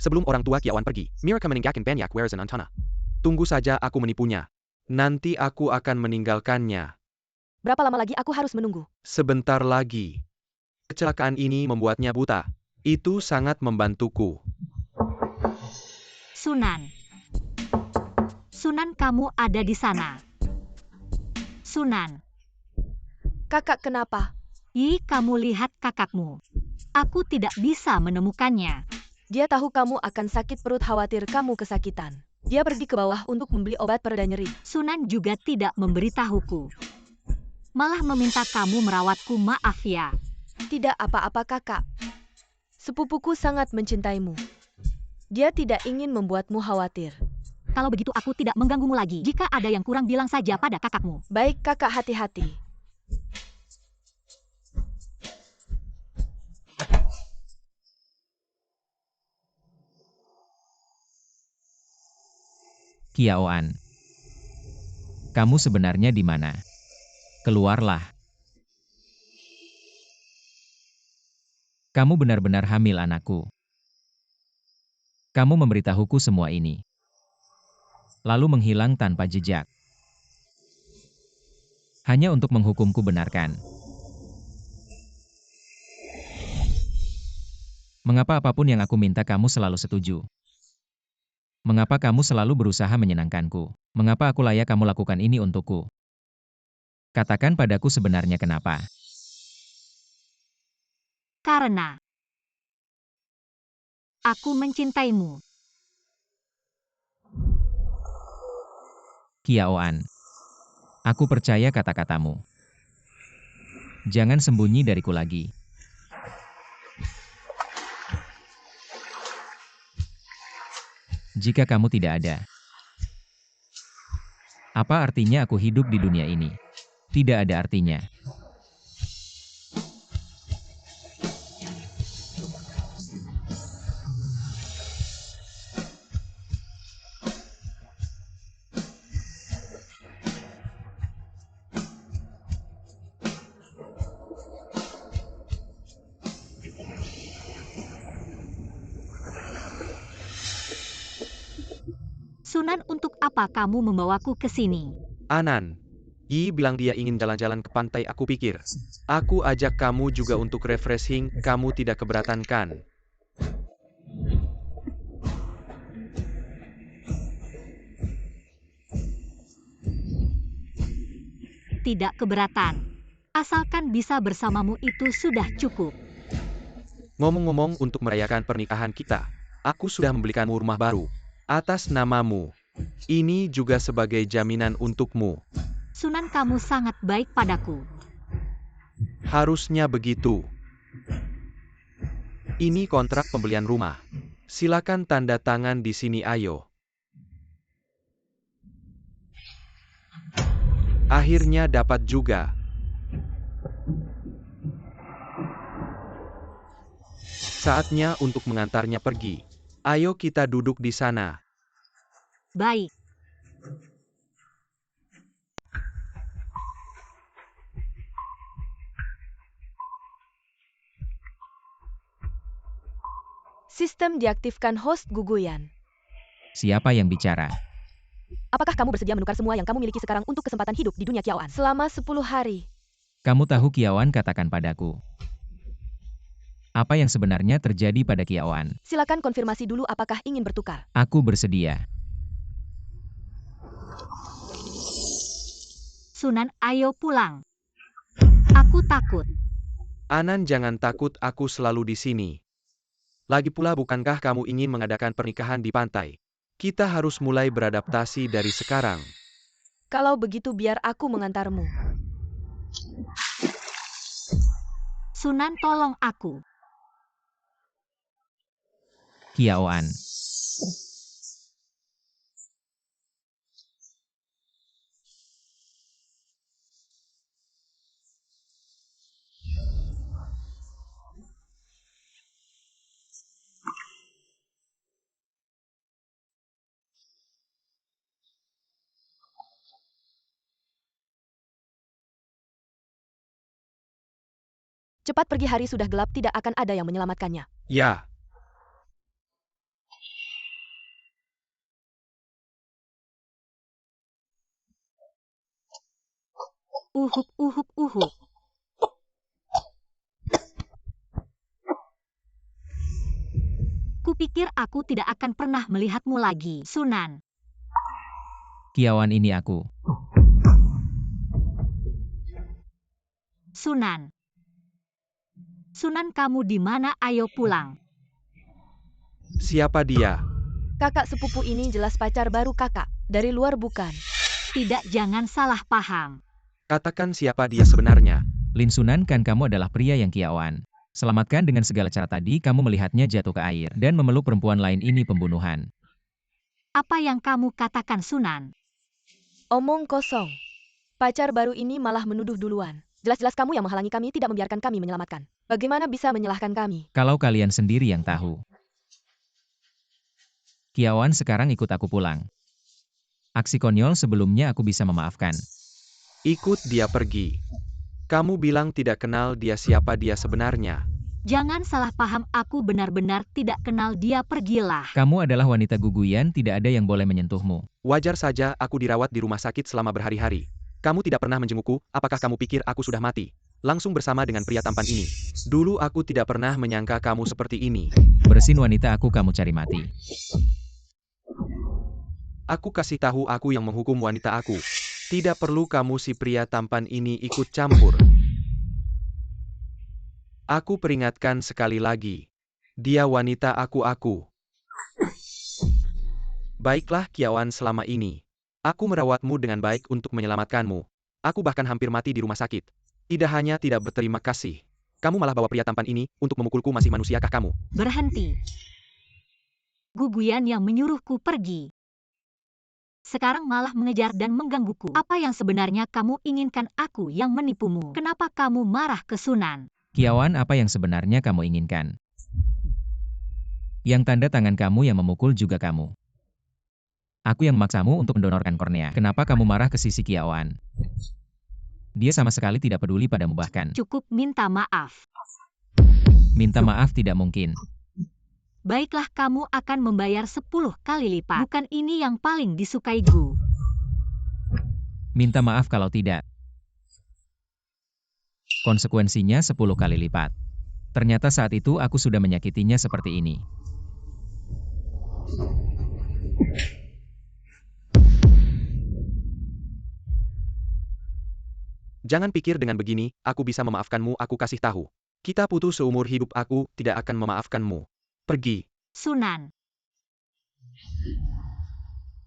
Sebelum orang tua Kiaoan pergi, mereka meninggalkan banyak warisan tanah. Tunggu saja aku menipunya. Nanti aku akan meninggalkannya. Berapa lama lagi aku harus menunggu? Sebentar lagi. Kecelakaan ini membuatnya buta. Itu sangat membantuku. Sunan. Sunan, kamu ada di sana. Sunan. Kakak, kenapa? Ih, kamu lihat kakakmu. Aku tidak bisa menemukannya. Dia tahu kamu akan sakit perut, khawatir kamu kesakitan. Dia pergi ke bawah untuk membeli obat pereda nyeri. Sunan juga tidak memberitahuku. Malah meminta kamu merawatku, maaf ya. Tidak apa-apa kakak. Sepupuku sangat mencintaimu. Dia tidak ingin membuatmu khawatir. Kalau begitu aku tidak mengganggumu lagi. Jika ada yang kurang bilang saja pada kakakmu. Baik kakak, hati-hati. Kiaoan. Kamu sebenarnya di mana? Keluarlah. Kamu benar-benar hamil, anakku. Kamu memberitahuku semua ini. Lalu menghilang tanpa jejak. Hanya untuk menghukumku, benarkan? Mengapa apapun yang aku minta kamu selalu setuju? Mengapa kamu selalu berusaha menyenangkanku? Mengapa aku layak kamu lakukan ini untukku? Katakan padaku sebenarnya kenapa? Karena aku mencintaimu. Kiaoan. Aku percaya kata-katamu. Jangan sembunyi dariku lagi. Jika kamu tidak ada, apa artinya aku hidup di dunia ini? Tidak ada artinya. Sunan, untuk apa kamu membawaku ke sini? Anan. Yi bilang dia ingin jalan-jalan ke pantai. Aku pikir, aku ajak kamu juga untuk refreshing, kamu tidak keberatan kan? Tidak keberatan. Asalkan bisa bersamamu itu sudah cukup. Ngomong-ngomong, untuk merayakan pernikahan kita, aku sudah membelikanmu rumah baru. Atas namamu. Ini juga sebagai jaminan untukmu. Sunan, kamu sangat baik padaku. Harusnya begitu. Ini kontrak pembelian rumah. Silakan tanda tangan di sini, ayo. Akhirnya dapat juga. Saatnya untuk mengantarnya pergi. Ayo kita duduk di sana. Baik. Sistem diaktifkan host Guguyan. Siapa yang bicara? Apakah kamu bersedia menukar semua yang kamu miliki sekarang untuk kesempatan hidup di dunia Kiaoan? Selama 10 hari. Kamu tahu Kiaoan, katakan padaku. Apa yang sebenarnya terjadi pada Kiaoan? Silakan konfirmasi dulu apakah ingin bertukar. Aku bersedia. Sunan, ayo pulang. Aku takut. Anan, jangan takut, aku selalu di sini. Lagi pula, bukankah kamu ingin mengadakan pernikahan di pantai? Kita harus mulai beradaptasi dari sekarang. Kalau begitu biar aku mengantarmu. Sunan, tolong aku. Kiaoan. Cepat pergi, hari sudah gelap, tidak akan ada yang menyelamatkannya. Ya. Uhuk, uhuk, uhuk. Kupikir aku tidak akan pernah melihatmu lagi, Sunan. Kiaoan, ini aku. Sunan. Sunan, kamu di mana? Ayo pulang. Siapa dia? Kakak sepupu ini jelas pacar baru kakak. Dari luar bukan? Tidak, jangan salah paham. Katakan siapa dia sebenarnya. Lin Sunan, kan kamu adalah pria yang Kiaoan. Selamatkan dengan segala cara. Tadi kamu melihatnya jatuh ke air dan memeluk perempuan lain, ini pembunuhan. Apa yang kamu katakan, Sunan? Omong kosong. Pacar baru ini malah menuduh duluan. Jelas-jelas kamu yang menghalangi kami, tidak membiarkan kami menyelamatkan. Bagaimana bisa menyalahkan kami? Kalau kalian sendiri yang tahu. Kiaoan, sekarang ikut aku pulang. Aksi konyol sebelumnya aku bisa memaafkan. Ikut dia pergi. Kamu bilang tidak kenal dia, siapa dia sebenarnya? Jangan salah paham, aku benar-benar tidak kenal dia, pergilah. Kamu adalah wanita Guguyan, tidak ada yang boleh menyentuhmu. Wajar saja, aku dirawat di rumah sakit selama berhari-hari. Kamu tidak pernah menjengukku, apakah kamu pikir aku sudah mati? Langsung bersama dengan pria tampan ini. Dulu aku tidak pernah menyangka kamu seperti ini. Bersin wanita aku, kamu cari mati. Aku kasih tahu, aku yang menghukum wanita aku. Tidak perlu kamu si pria tampan ini ikut campur. Aku peringatkan sekali lagi. Dia wanita aku. Baiklah Kiaoan, selama ini aku merawatmu dengan baik untuk menyelamatkanmu. Aku bahkan hampir mati di rumah sakit. Tidak hanya tidak berterima kasih, kamu malah bawa pria tampan ini untuk memukulku. Masih manusiakah kamu? Berhenti. Guguyan yang menyuruhku pergi. Sekarang malah mengejar dan menggangguku. Apa yang sebenarnya kamu inginkan? Aku yang menipumu. Kenapa kamu marah ke Sunan? Kiaoan, apa yang sebenarnya kamu inginkan? Yang tanda tangan kamu yang memukul juga kamu. Aku yang memaksamu untuk mendonorkan kornea. Kenapa kamu marah ke sisi Kiaoan? Dia sama sekali tidak peduli padamu bahkan. Cukup minta maaf. Minta maaf tidak mungkin. Baiklah, kamu akan membayar 10 kali lipat. Bukan ini yang paling disukai Gu. Minta maaf kalau tidak. Konsekuensinya 10 kali lipat. Ternyata saat itu aku sudah menyakitinya seperti ini. Jangan pikir dengan begini, aku bisa memaafkanmu, aku kasih tahu. Kita putus seumur hidup, aku tidak akan memaafkanmu. Pergi. Sunan.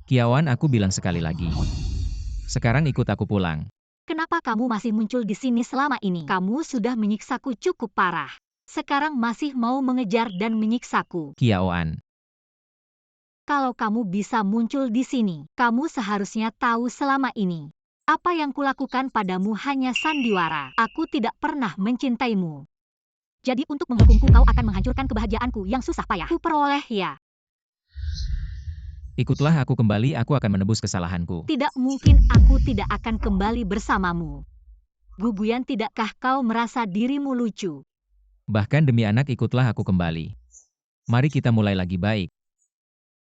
Qiawan, aku bilang sekali lagi. Sekarang ikut aku pulang. Kenapa kamu masih muncul di sini selama ini? Kamu sudah menyiksaku cukup parah. Sekarang masih mau mengejar dan menyiksaku. Qiawan. Kalau kamu bisa muncul di sini, kamu seharusnya tahu selama ini. Apa yang kulakukan padamu hanya sandiwara. Aku tidak pernah mencintaimu. Jadi untuk menghukumku kau akan menghancurkan kebahagiaanku yang susah payah ku peroleh ya. Ikutlah aku kembali, aku akan menebus kesalahanku. Tidak mungkin aku tidak akan kembali bersamamu. Guguyan, tidakkah kau merasa dirimu lucu? Bahkan demi anak, ikutlah aku kembali. Mari kita mulai lagi baik.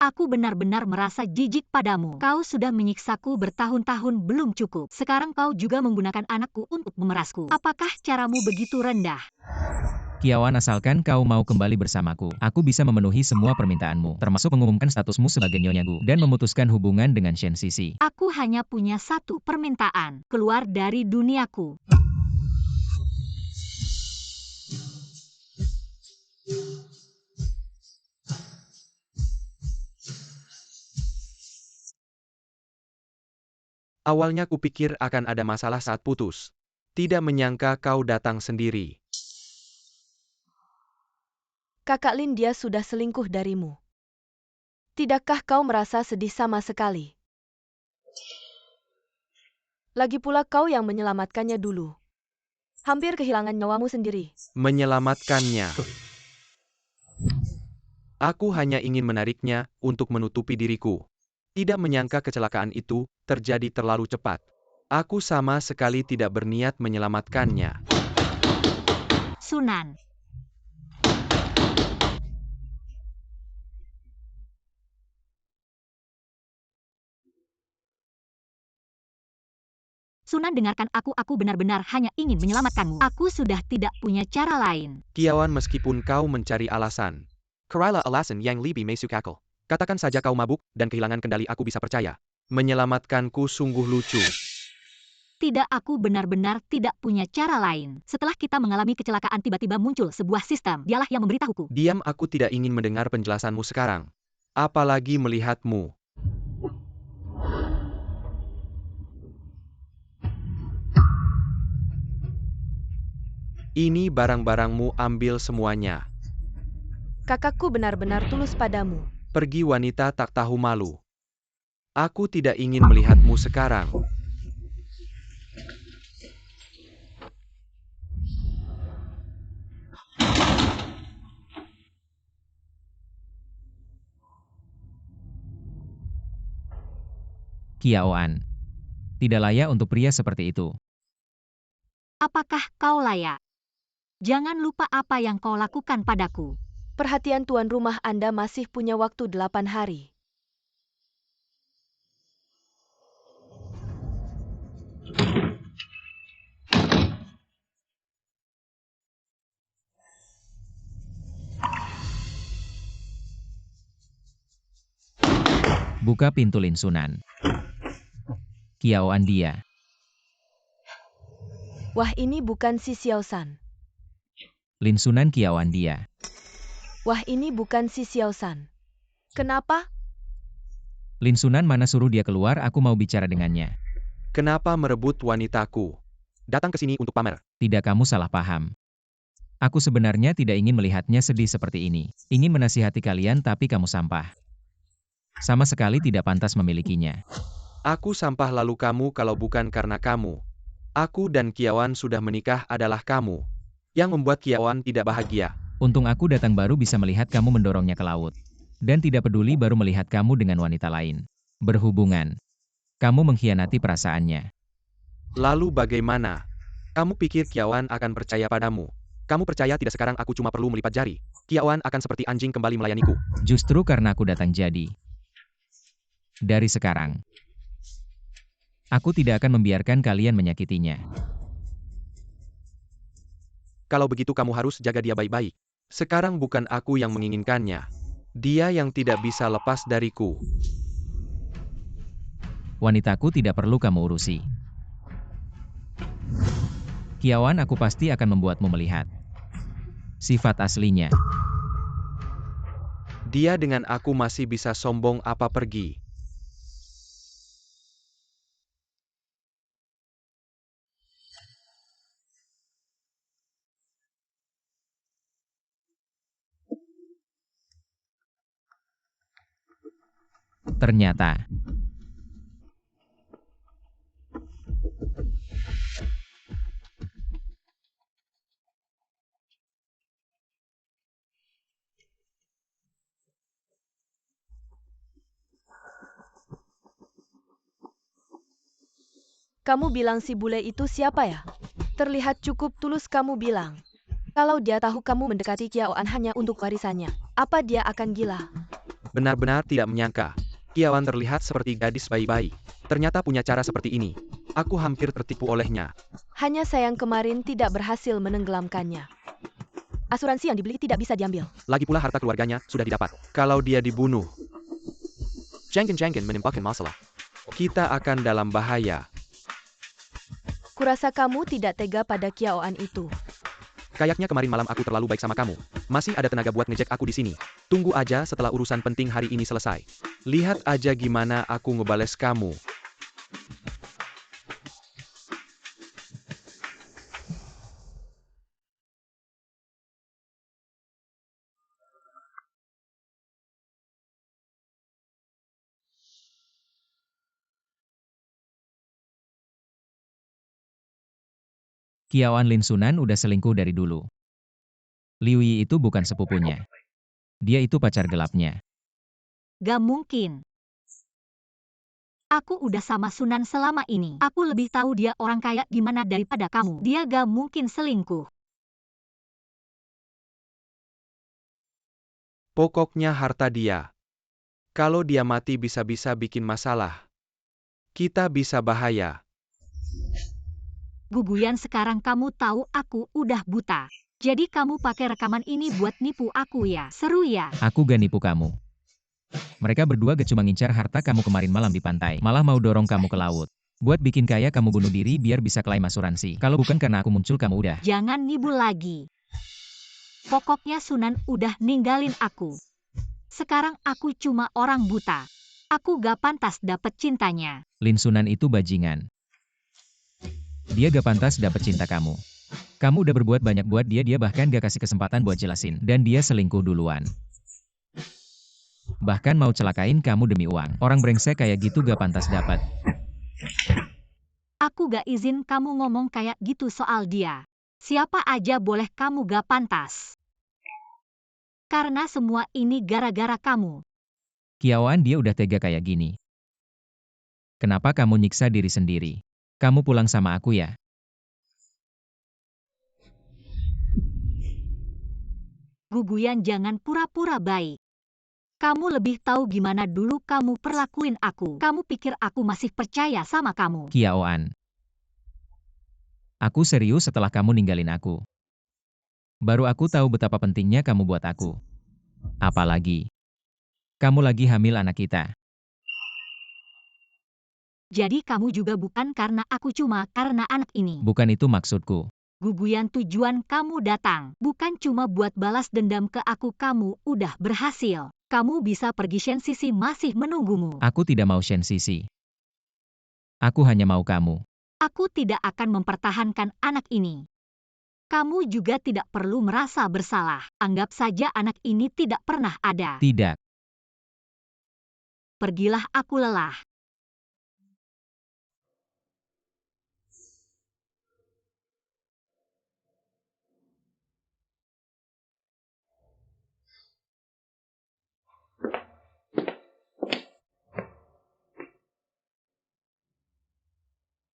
Aku benar-benar merasa jijik padamu. Kau sudah menyiksaku bertahun-tahun belum cukup. Sekarang kau juga menggunakan anakku untuk memerasku. Apakah caramu begitu rendah? Qiawan, asalkan kau mau kembali bersamaku, aku bisa memenuhi semua permintaanmu, termasuk mengumumkan statusmu sebagai Nyonya Gu, dan memutuskan hubungan dengan Shen Sisi. Aku hanya punya satu permintaan. Keluar dari duniaku. Awalnya kupikir akan ada masalah saat putus. Tidak menyangka kau datang sendiri. Kakak Lin, dia sudah selingkuh darimu. Tidakkah kau merasa sedih sama sekali? Lagi pula kau yang menyelamatkannya dulu. Hampir kehilangan nyawamu sendiri. Menyelamatkannya. Aku hanya ingin menariknya untuk menutupi diriku. Tidak menyangka kecelakaan itu terjadi terlalu cepat. Aku sama sekali tidak berniat menyelamatkannya. Sunan. Sunan, dengarkan aku benar-benar hanya ingin menyelamatkanmu. Aku sudah tidak punya cara lain. Qiawan, meskipun kau mencari alasan. Kerala alasan yang lebih masuk akal. Katakan saja kau mabuk dan kehilangan kendali, aku bisa percaya. Menyelamatkanku sungguh lucu. Tidak, aku benar-benar tidak punya cara lain. Setelah kita mengalami kecelakaan, tiba-tiba muncul sebuah sistem. Dialah yang memberitahuku. Diam, aku tidak ingin mendengar penjelasanmu sekarang. Apalagi melihatmu. Ini barang-barangmu, ambil semuanya. Kakakku benar-benar tulus padamu. Pergi, wanita tak tahu malu. Aku tidak ingin melihatmu sekarang. Qiawan. Tidak layak untuk pria seperti itu. Apakah kau layak? Jangan lupa apa yang kau lakukan padaku. Perhatian tuan rumah, Anda masih punya waktu 8 hari. Buka pintu, Lin Sunan. Qiawan, dia. Wah, ini bukan si Xiaosan. Lin Sunan, Qiawan, dia. Wah, ini bukan si Xiaosan. Kenapa? Lin Sunan, mana suruh dia keluar, aku mau bicara dengannya. Kenapa merebut wanitaku? Datang ke sini untuk pamer. Tidak, kamu salah paham. Aku sebenarnya tidak ingin melihatnya sedih seperti ini. Ingin menasihati kalian, tapi kamu sampah. Sama sekali tidak pantas memilikinya. Aku sampah, lalu kamu, kalau bukan karena kamu. Aku dan Qiawan sudah menikah, adalah kamu yang membuat Qiawan tidak bahagia. Untung aku datang baru bisa melihat kamu mendorongnya ke laut. Dan tidak peduli baru melihat kamu dengan wanita lain. Berhubungan. Kamu mengkhianati perasaannya. Lalu bagaimana? Kamu pikir Qiawan akan percaya padamu? Kamu percaya tidak sekarang aku cuma perlu melipat jari? Qiawan akan seperti anjing kembali melayaniku. Justru karena aku datang jadi. Dari sekarang. Aku tidak akan membiarkan kalian menyakitinya. Kalau begitu kamu harus jaga dia baik-baik. Sekarang bukan aku yang menginginkannya. Dia yang tidak bisa lepas dariku. Wanitaku tidak perlu kamu urusi. Kiawan, aku pasti akan membuatmu melihat sifat aslinya. Dia dengan aku masih bisa sombong apa pergi. Ternyata, Kamu bilang si bule itu siapa ya? Terlihat cukup tulus kamu bilang. Kalau dia tahu kamu mendekati Kiaoan hanya untuk warisannya, apa dia akan gila? Benar-benar tidak menyangka. Kiawan terlihat seperti gadis bayi-bayi. Ternyata punya cara seperti ini. Aku hampir tertipu olehnya. Hanya sayang kemarin tidak berhasil menenggelamkannya. Asuransi yang dibeli tidak bisa diambil. Lagi pula harta keluarganya sudah didapat. Kalau dia dibunuh, Jengken menimpakan masalah. Kita akan dalam bahaya. Kurasa kamu tidak tega pada Kiaoan itu. Kayaknya kemarin malam aku terlalu baik sama kamu. Masih ada tenaga buat ngejek aku di sini. Tunggu aja setelah urusan penting hari ini selesai. Lihat aja gimana aku ngebales kamu. Kiawan Lin Sunan udah selingkuh dari dulu. Liu Yi itu bukan sepupunya. Dia itu pacar gelapnya. Gak mungkin. Aku udah sama Sunan selama ini. Aku lebih tahu dia orang kaya gimana daripada kamu. Dia gak mungkin selingkuh. Pokoknya harta dia. Kalau dia mati bisa-bisa bikin masalah. Kita bisa bahaya. Guguyan, sekarang kamu tahu aku udah buta. Jadi kamu pakai rekaman ini buat nipu aku ya? Seru ya? Aku gak nipu kamu. Mereka berdua gak cuma ngincar harta kamu kemarin malam di pantai, malah mau dorong kamu ke laut. Buat bikin kaya kamu bunuh diri biar bisa klaim asuransi. Kalau bukan karena aku muncul kamu udah. Jangan nibul lagi. Pokoknya Sunan udah ninggalin aku. Sekarang aku cuma orang buta. Aku gak pantas dapet cintanya. Lin Sunan itu bajingan. Dia gak pantas dapet cinta kamu. Kamu udah berbuat banyak buat dia bahkan gak kasih kesempatan buat jelasin. Dan dia selingkuh duluan. Bahkan mau celakain kamu demi uang. Orang brengsek kayak gitu gak pantas dapat. Aku gak izin kamu ngomong kayak gitu soal dia. Siapa aja boleh, kamu gak pantas. Karena semua ini gara-gara kamu. Kiawan, dia udah tega kayak gini. Kenapa kamu nyiksa diri sendiri? Kamu pulang sama aku ya? Guguyan, jangan pura-pura baik. Kamu lebih tahu gimana dulu kamu perlakuin aku. Kamu pikir aku masih percaya sama kamu? Kiaoan. Aku serius setelah kamu ninggalin aku. Baru aku tahu betapa pentingnya kamu buat aku. Apalagi, kamu lagi hamil anak kita. Jadi kamu juga bukan karena aku, cuma karena anak ini. Bukan itu maksudku. Guguyan, tujuan kamu datang bukan cuma buat balas dendam ke aku. Kamu udah berhasil. Kamu bisa pergi, Shen Sisi masih menunggumu. Aku tidak mau Shen Sisi. Aku hanya mau kamu. Aku tidak akan mempertahankan anak ini. Kamu juga tidak perlu merasa bersalah. Anggap saja anak ini tidak pernah ada. Tidak. Pergilah, aku lelah.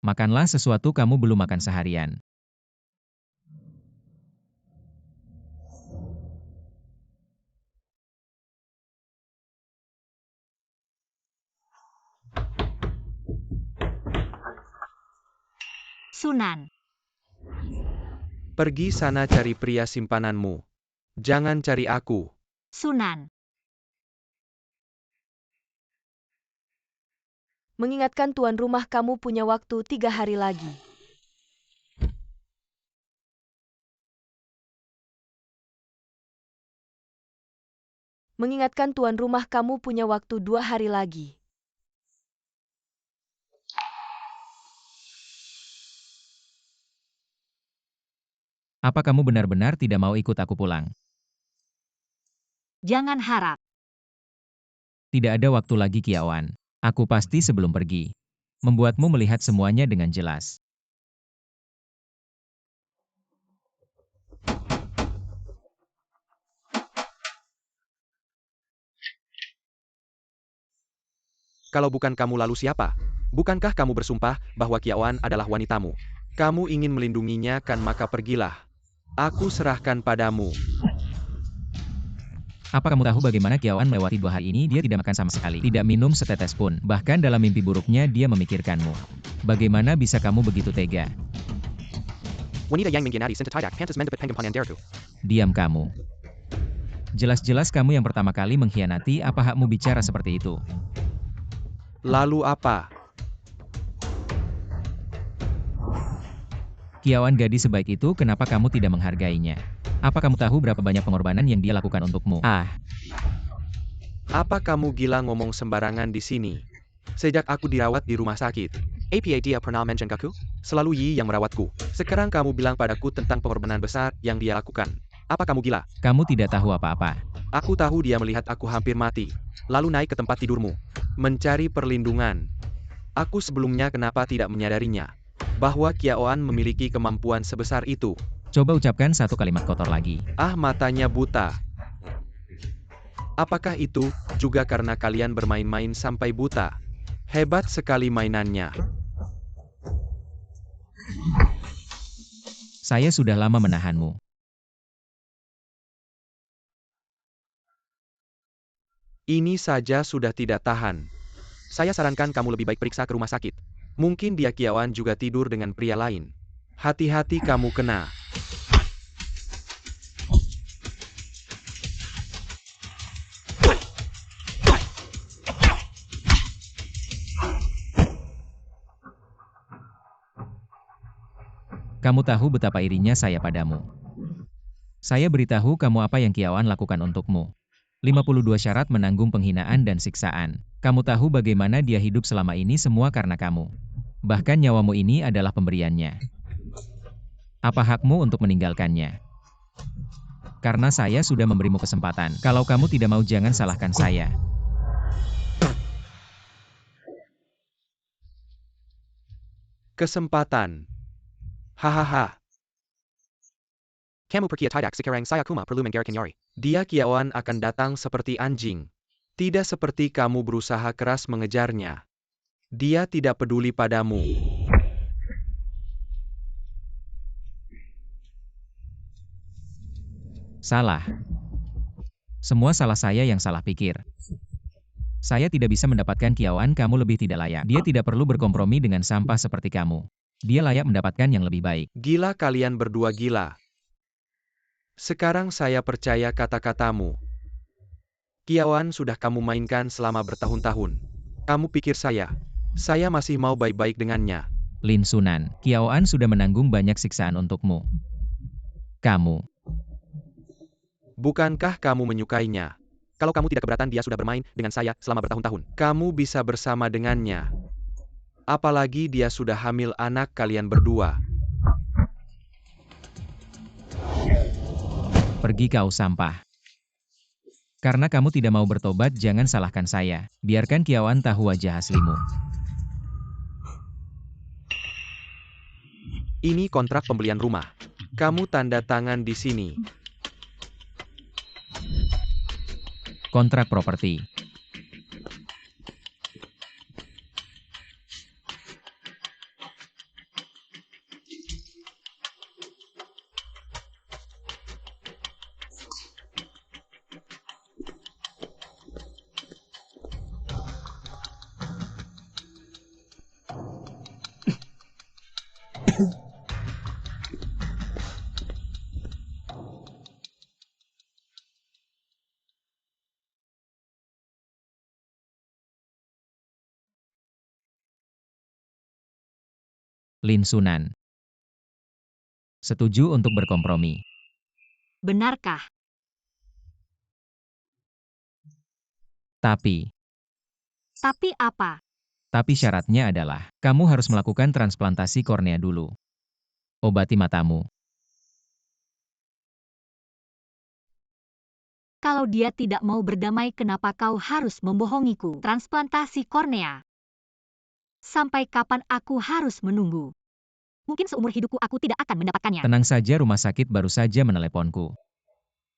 Makanlah sesuatu, kamu belum makan seharian. Sunan. Pergi sana cari pria simpananmu. Jangan cari aku. Sunan. Mengingatkan tuan rumah kamu punya waktu 3 hari lagi. Mengingatkan tuan rumah kamu punya waktu 2 hari lagi. Apa kamu benar-benar tidak mau ikut aku pulang? Jangan harap. Tidak ada waktu lagi Kiawan. Aku pasti sebelum pergi. Membuatmu melihat semuanya dengan jelas. Kalau bukan kamu lalu siapa? Bukankah kamu bersumpah bahwa Kiawan adalah wanitamu? Kamu ingin melindunginya kan maka pergilah. Aku serahkan padamu. Apa kamu tahu bagaimana Kiawan melewati 2 hari ini? Dia tidak makan sama sekali, tidak minum setetes pun. Bahkan dalam mimpi buruknya dia memikirkanmu. Bagaimana bisa kamu begitu tega? Wanita yang mengkhianati cinta tidak pantas mendapat penghargaan. Diam kamu. Jelas-jelas kamu yang pertama kali mengkhianati, apa hakmu bicara seperti itu? Lalu apa? Kiawan gadis sebaik itu, kenapa kamu tidak menghargainya? Apa kamu tahu berapa banyak pengorbanan yang dia lakukan untukmu? Apa kamu gila ngomong sembarangan di sini? Sejak aku dirawat di rumah sakit, apa dia pernah menjengkelku? Selalu Yi yang merawatku. Sekarang kamu bilang padaku tentang pengorbanan besar yang dia lakukan. Apa kamu gila? Kamu tidak tahu apa-apa. Aku tahu dia melihat aku hampir mati, lalu naik ke tempat tidurmu, mencari perlindungan. Aku sebelumnya kenapa tidak menyadarinya? Bahwa Kiawan memiliki kemampuan sebesar itu. Coba ucapkan satu kalimat kotor lagi. Matanya buta. Apakah itu juga karena kalian bermain-main sampai buta? Hebat sekali mainannya. Saya sudah lama menahanmu. Ini saja sudah tidak tahan. Saya sarankan kamu lebih baik periksa ke rumah sakit. Mungkin dia Kiawan juga tidur dengan pria lain. Hati-hati kamu kena. Kamu tahu betapa irinya saya padamu. Saya beritahu kamu apa yang Kiawan lakukan untukmu. 52 syarat menanggung penghinaan dan siksaan. Kamu tahu bagaimana dia hidup selama ini semua karena kamu. Bahkan nyawamu ini adalah pemberiannya. Apa hakmu untuk meninggalkannya? Karena saya sudah memberimu kesempatan. Kalau kamu tidak mau, jangan salahkan saya. Kesempatan. Hahaha. Kamu pergi tidak sekarang saya cuma perlu menggerakkan Yari. Dia Kiawan akan datang seperti anjing. Tidak seperti kamu berusaha keras mengejarnya. Dia tidak peduli padamu. Salah. Semua salah saya yang salah pikir. Saya tidak bisa mendapatkan Kiawan, kamu lebih tidak layak. Dia tidak perlu berkompromi dengan sampah seperti kamu. Dia layak mendapatkan yang lebih baik. Gila kalian berdua gila. Sekarang saya percaya kata-katamu. Kiawan sudah kamu mainkan selama bertahun-tahun. Kamu pikir saya masih mau baik-baik dengannya. Lin Sunan, Kiawan sudah menanggung banyak siksaan untukmu. Kamu. Bukankah kamu menyukainya? Kalau kamu tidak keberatan dia sudah bermain dengan saya selama bertahun-tahun. Kamu bisa bersama dengannya. Apalagi dia sudah hamil anak kalian berdua. Pergi kau sampah. Karena kamu tidak mau bertobat, jangan salahkan saya. Biarkan Kiawan tahu wajah aslimu. Ini kontrak pembelian rumah. Kamu tanda tangan di sini. Kontrak properti. Lin Sunan. Setuju untuk berkompromi. Benarkah? Tapi Apa? Tapi syaratnya adalah, kamu harus melakukan transplantasi kornea dulu. Obati matamu. Kalau dia tidak mau berdamai, kenapa kau harus membohongiku? Transplantasi kornea. Sampai kapan aku harus menunggu? Mungkin seumur hidupku aku tidak akan mendapatkannya. Tenang saja, rumah sakit baru saja meneleponku.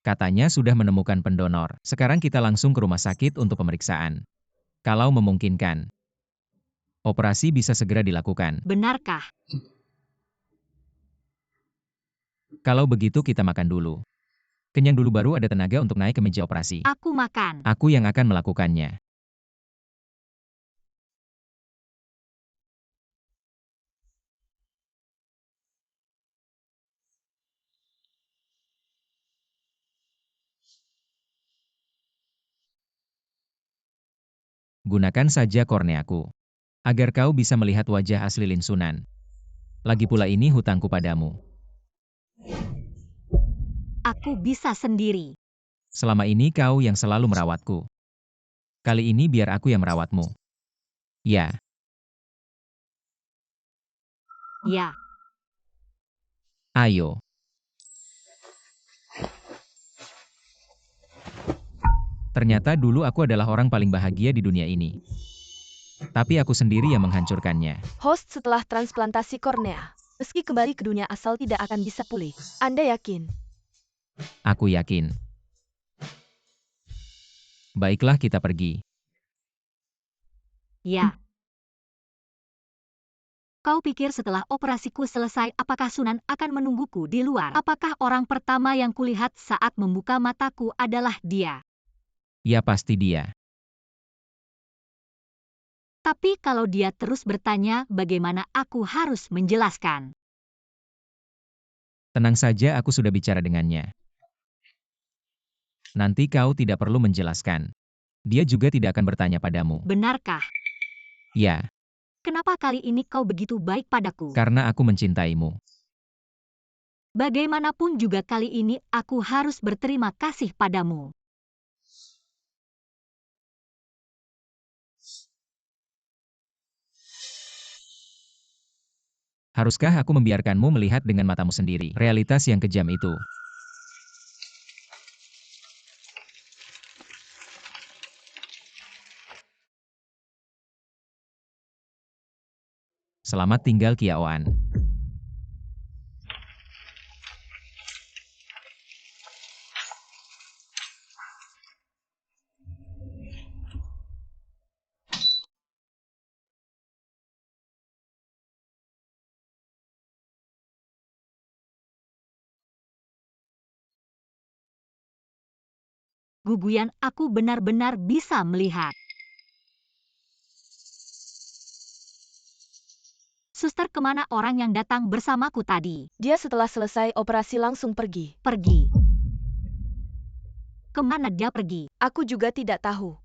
Katanya sudah menemukan pendonor. Sekarang kita langsung ke rumah sakit untuk pemeriksaan. Kalau memungkinkan, operasi bisa segera dilakukan. Benarkah? Kalau begitu kita makan dulu. Kenyang dulu baru ada tenaga untuk naik ke meja operasi. Aku makan. Aku yang akan melakukannya. Gunakan saja korneaku, agar kau bisa melihat wajah asli Lin Sunan. Lagi pula ini hutangku padamu. Aku bisa sendiri. Selama ini kau yang selalu merawatku. Kali ini biar aku yang merawatmu. Ya, Ya, ayo. Ternyata dulu aku adalah orang paling bahagia di dunia ini. Tapi aku sendiri yang menghancurkannya. Host, setelah transplantasi kornea, meski kembali ke dunia asal tidak akan bisa pulih. Anda yakin? Aku yakin. Baiklah, kita pergi. ya. Kau pikir setelah operasiku selesai, apakah Sunan akan menungguku di luar? Apakah orang pertama yang kulihat saat membuka mataku adalah dia? Ya, pasti dia. Tapi kalau dia terus bertanya, bagaimana aku harus menjelaskan? Tenang saja, aku sudah bicara dengannya. Nanti kau tidak perlu menjelaskan. Dia juga tidak akan bertanya padamu. Benarkah? Ya, Kenapa kali ini kau begitu baik padaku? karena aku mencintaimu. Bagaimanapun juga kali ini aku harus berterima kasih padamu. Haruskah aku membiarkanmu melihat dengan matamu sendiri realitas yang kejam itu? Selamat tinggal Kiaoan. Guguyan, aku benar-benar bisa melihat. Suster, kemana orang yang datang bersamaku tadi? Dia setelah selesai operasi langsung pergi. Pergi. Kemana dia pergi? Aku juga tidak tahu.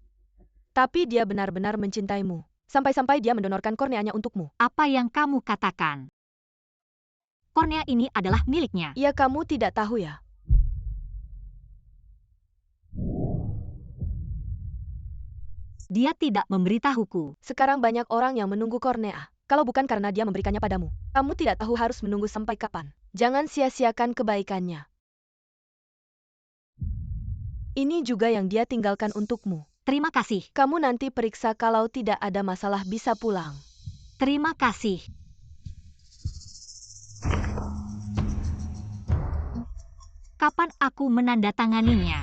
Tapi dia benar-benar mencintaimu. Sampai-sampai dia mendonorkan korneanya untukmu. Apa yang kamu katakan? Kornea ini adalah miliknya. Ya, kamu tidak tahu ya? Dia tidak memberitahuku. Sekarang banyak orang yang menunggu kornea. Kalau bukan karena dia memberikannya padamu, kamu tidak tahu harus menunggu sampai kapan. Jangan sia-siakan kebaikannya. Ini juga yang dia tinggalkan untukmu. Terima kasih. Kamu nanti periksa, kalau tidak ada masalah bisa pulang. Terima kasih. Kapan aku menandatanganinya?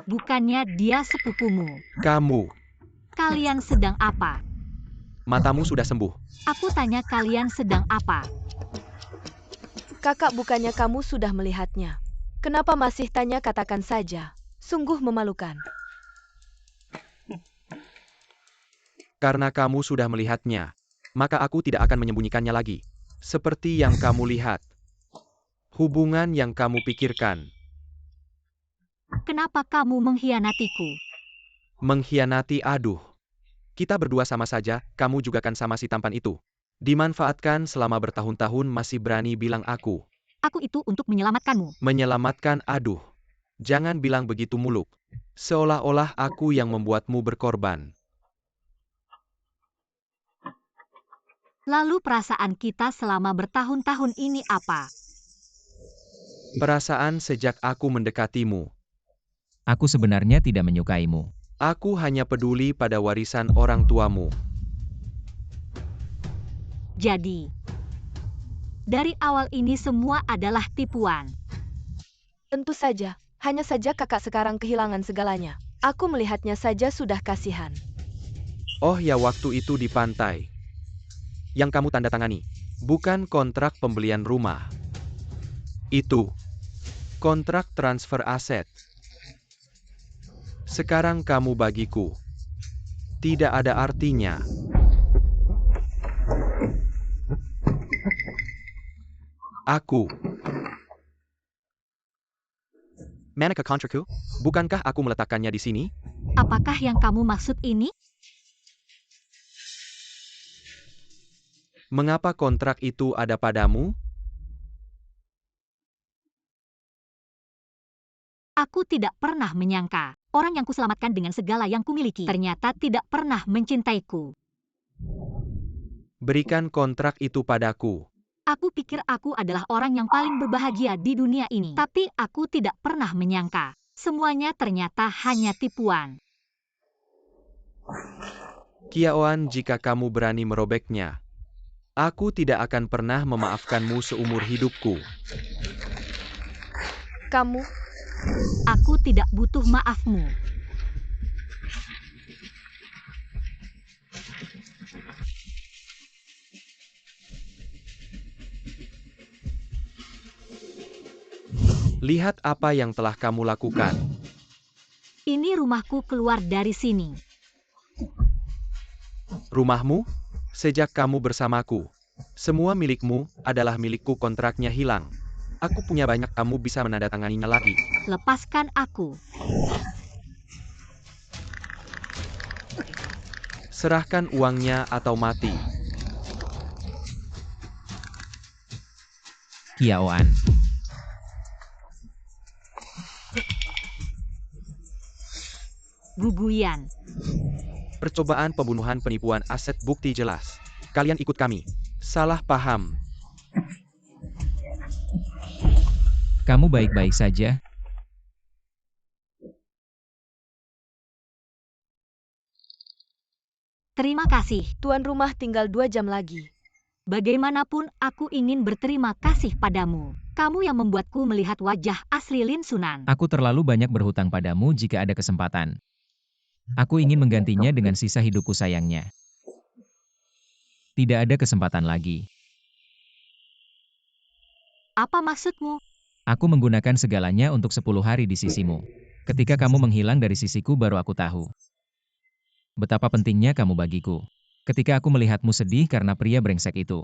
Bukannya dia sepupumu. Kamu, Kalian sedang apa? Matamu sudah sembuh. Aku tanya kalian sedang apa? Kakak, bukannya kamu sudah melihatnya? Kenapa masih tanya? Katakan saja. Sungguh memalukan. Karena kamu sudah melihatnya, maka aku tidak akan menyembunyikannya lagi. Seperti yang kamu lihat. Hubungan yang kamu pikirkan. Kenapa kamu mengkhianatiku? Mengkhianati, aduh. Kita berdua sama saja, kamu juga kan sama si tampan itu. Dimanfaatkan selama bertahun-tahun masih berani bilang aku. Aku itu untuk menyelamatkanmu. Menyelamatkan, aduh. Jangan bilang begitu muluk. Seolah-olah aku yang membuatmu berkorban. Lalu perasaan kita selama bertahun-tahun ini apa? Perasaan sejak aku mendekatimu. Aku sebenarnya tidak menyukaimu. Aku hanya peduli pada warisan orang tuamu. Jadi, dari awal ini semua adalah tipuan. Tentu saja. Hanya saja kakak sekarang kehilangan segalanya. Aku melihatnya saja sudah kasihan. Oh ya, waktu itu di pantai. Yang kamu tanda tangani. Bukan kontrak pembelian rumah. Itu. Kontrak transfer aset. Sekarang kamu bagiku. Tidak ada artinya. Aku. Manakah kontrakku? Bukankah aku meletakkannya di sini? Apakah yang kamu maksud ini? Mengapa kontrak itu ada padamu? Aku tidak pernah menyangka, orang yang kuselamatkan dengan segala yang kumiliki, ternyata tidak pernah mencintaiku. Berikan kontrak itu padaku. Aku pikir aku adalah orang yang paling berbahagia di dunia ini. Tapi aku tidak pernah menyangka, semuanya ternyata hanya tipuan. Kiaoan, jika kamu berani merobeknya, aku tidak akan pernah memaafkanmu seumur hidupku. Kamu, Aku tidak butuh maafmu. Lihat apa yang telah kamu lakukan. Ini rumahku, keluar dari sini. Rumahmu? Sejak kamu bersamaku, semua milikmu adalah milikku. Kontraknya hilang. Aku punya banyak, kamu bisa menandatanganinya lagi. Lepaskan aku. Serahkan uangnya atau mati. Kiaoan. Guguyan. Percobaan pembunuhan, penipuan aset, bukti jelas. Kalian ikut kami. Salah paham. Kamu baik-baik saja? Terima kasih. tuan rumah tinggal 2 jam lagi. Bagaimanapun aku ingin berterima kasih padamu. Kamu yang membuatku melihat wajah asli Lin Sunan. Aku terlalu banyak berhutang padamu jika ada kesempatan. Aku ingin menggantinya dengan sisa hidupku, sayangnya. Tidak ada kesempatan lagi. Apa maksudmu? Aku menggunakan segalanya untuk 10 hari di sisimu. Ketika kamu menghilang dari sisiku baru aku tahu betapa pentingnya kamu bagiku. Ketika aku melihatmu sedih karena pria brengsek itu,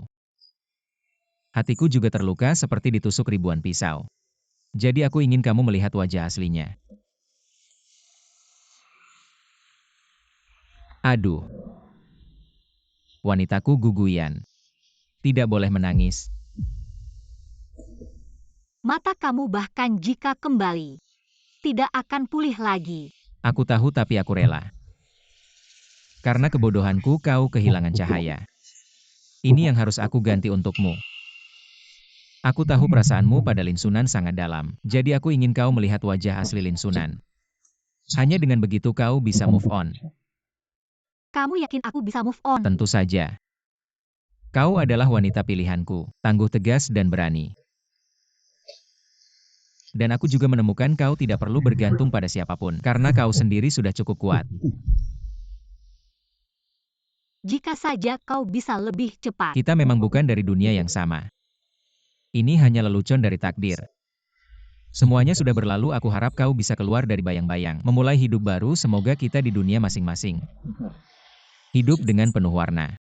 hatiku juga terluka seperti ditusuk ribuan pisau. Jadi aku ingin kamu melihat wajah aslinya. Aduh. Wanitaku, Guguyan. Tidak boleh menangis. Mata kamu bahkan jika kembali, tidak akan pulih lagi. Aku tahu, tapi aku rela. Karena kebodohanku kau kehilangan cahaya. Ini yang harus aku ganti untukmu. Aku tahu perasaanmu pada Lin Sunan sangat dalam, jadi aku ingin kau melihat wajah asli Lin Sunan. Hanya dengan begitu kau bisa move on. Kamu yakin aku bisa move on? Tentu saja. Kau adalah wanita pilihanku, tangguh, tegas, dan berani. Dan aku juga menemukan kau tidak perlu bergantung pada siapapun, karena kau sendiri sudah cukup kuat. Jika saja kau bisa lebih cepat. Kita memang bukan dari dunia yang sama. Ini hanya lelucon dari takdir. Semuanya sudah berlalu, aku harap kau bisa keluar dari bayang-bayang. Memulai hidup baru, semoga kita di dunia masing-masing. Hidup dengan penuh warna.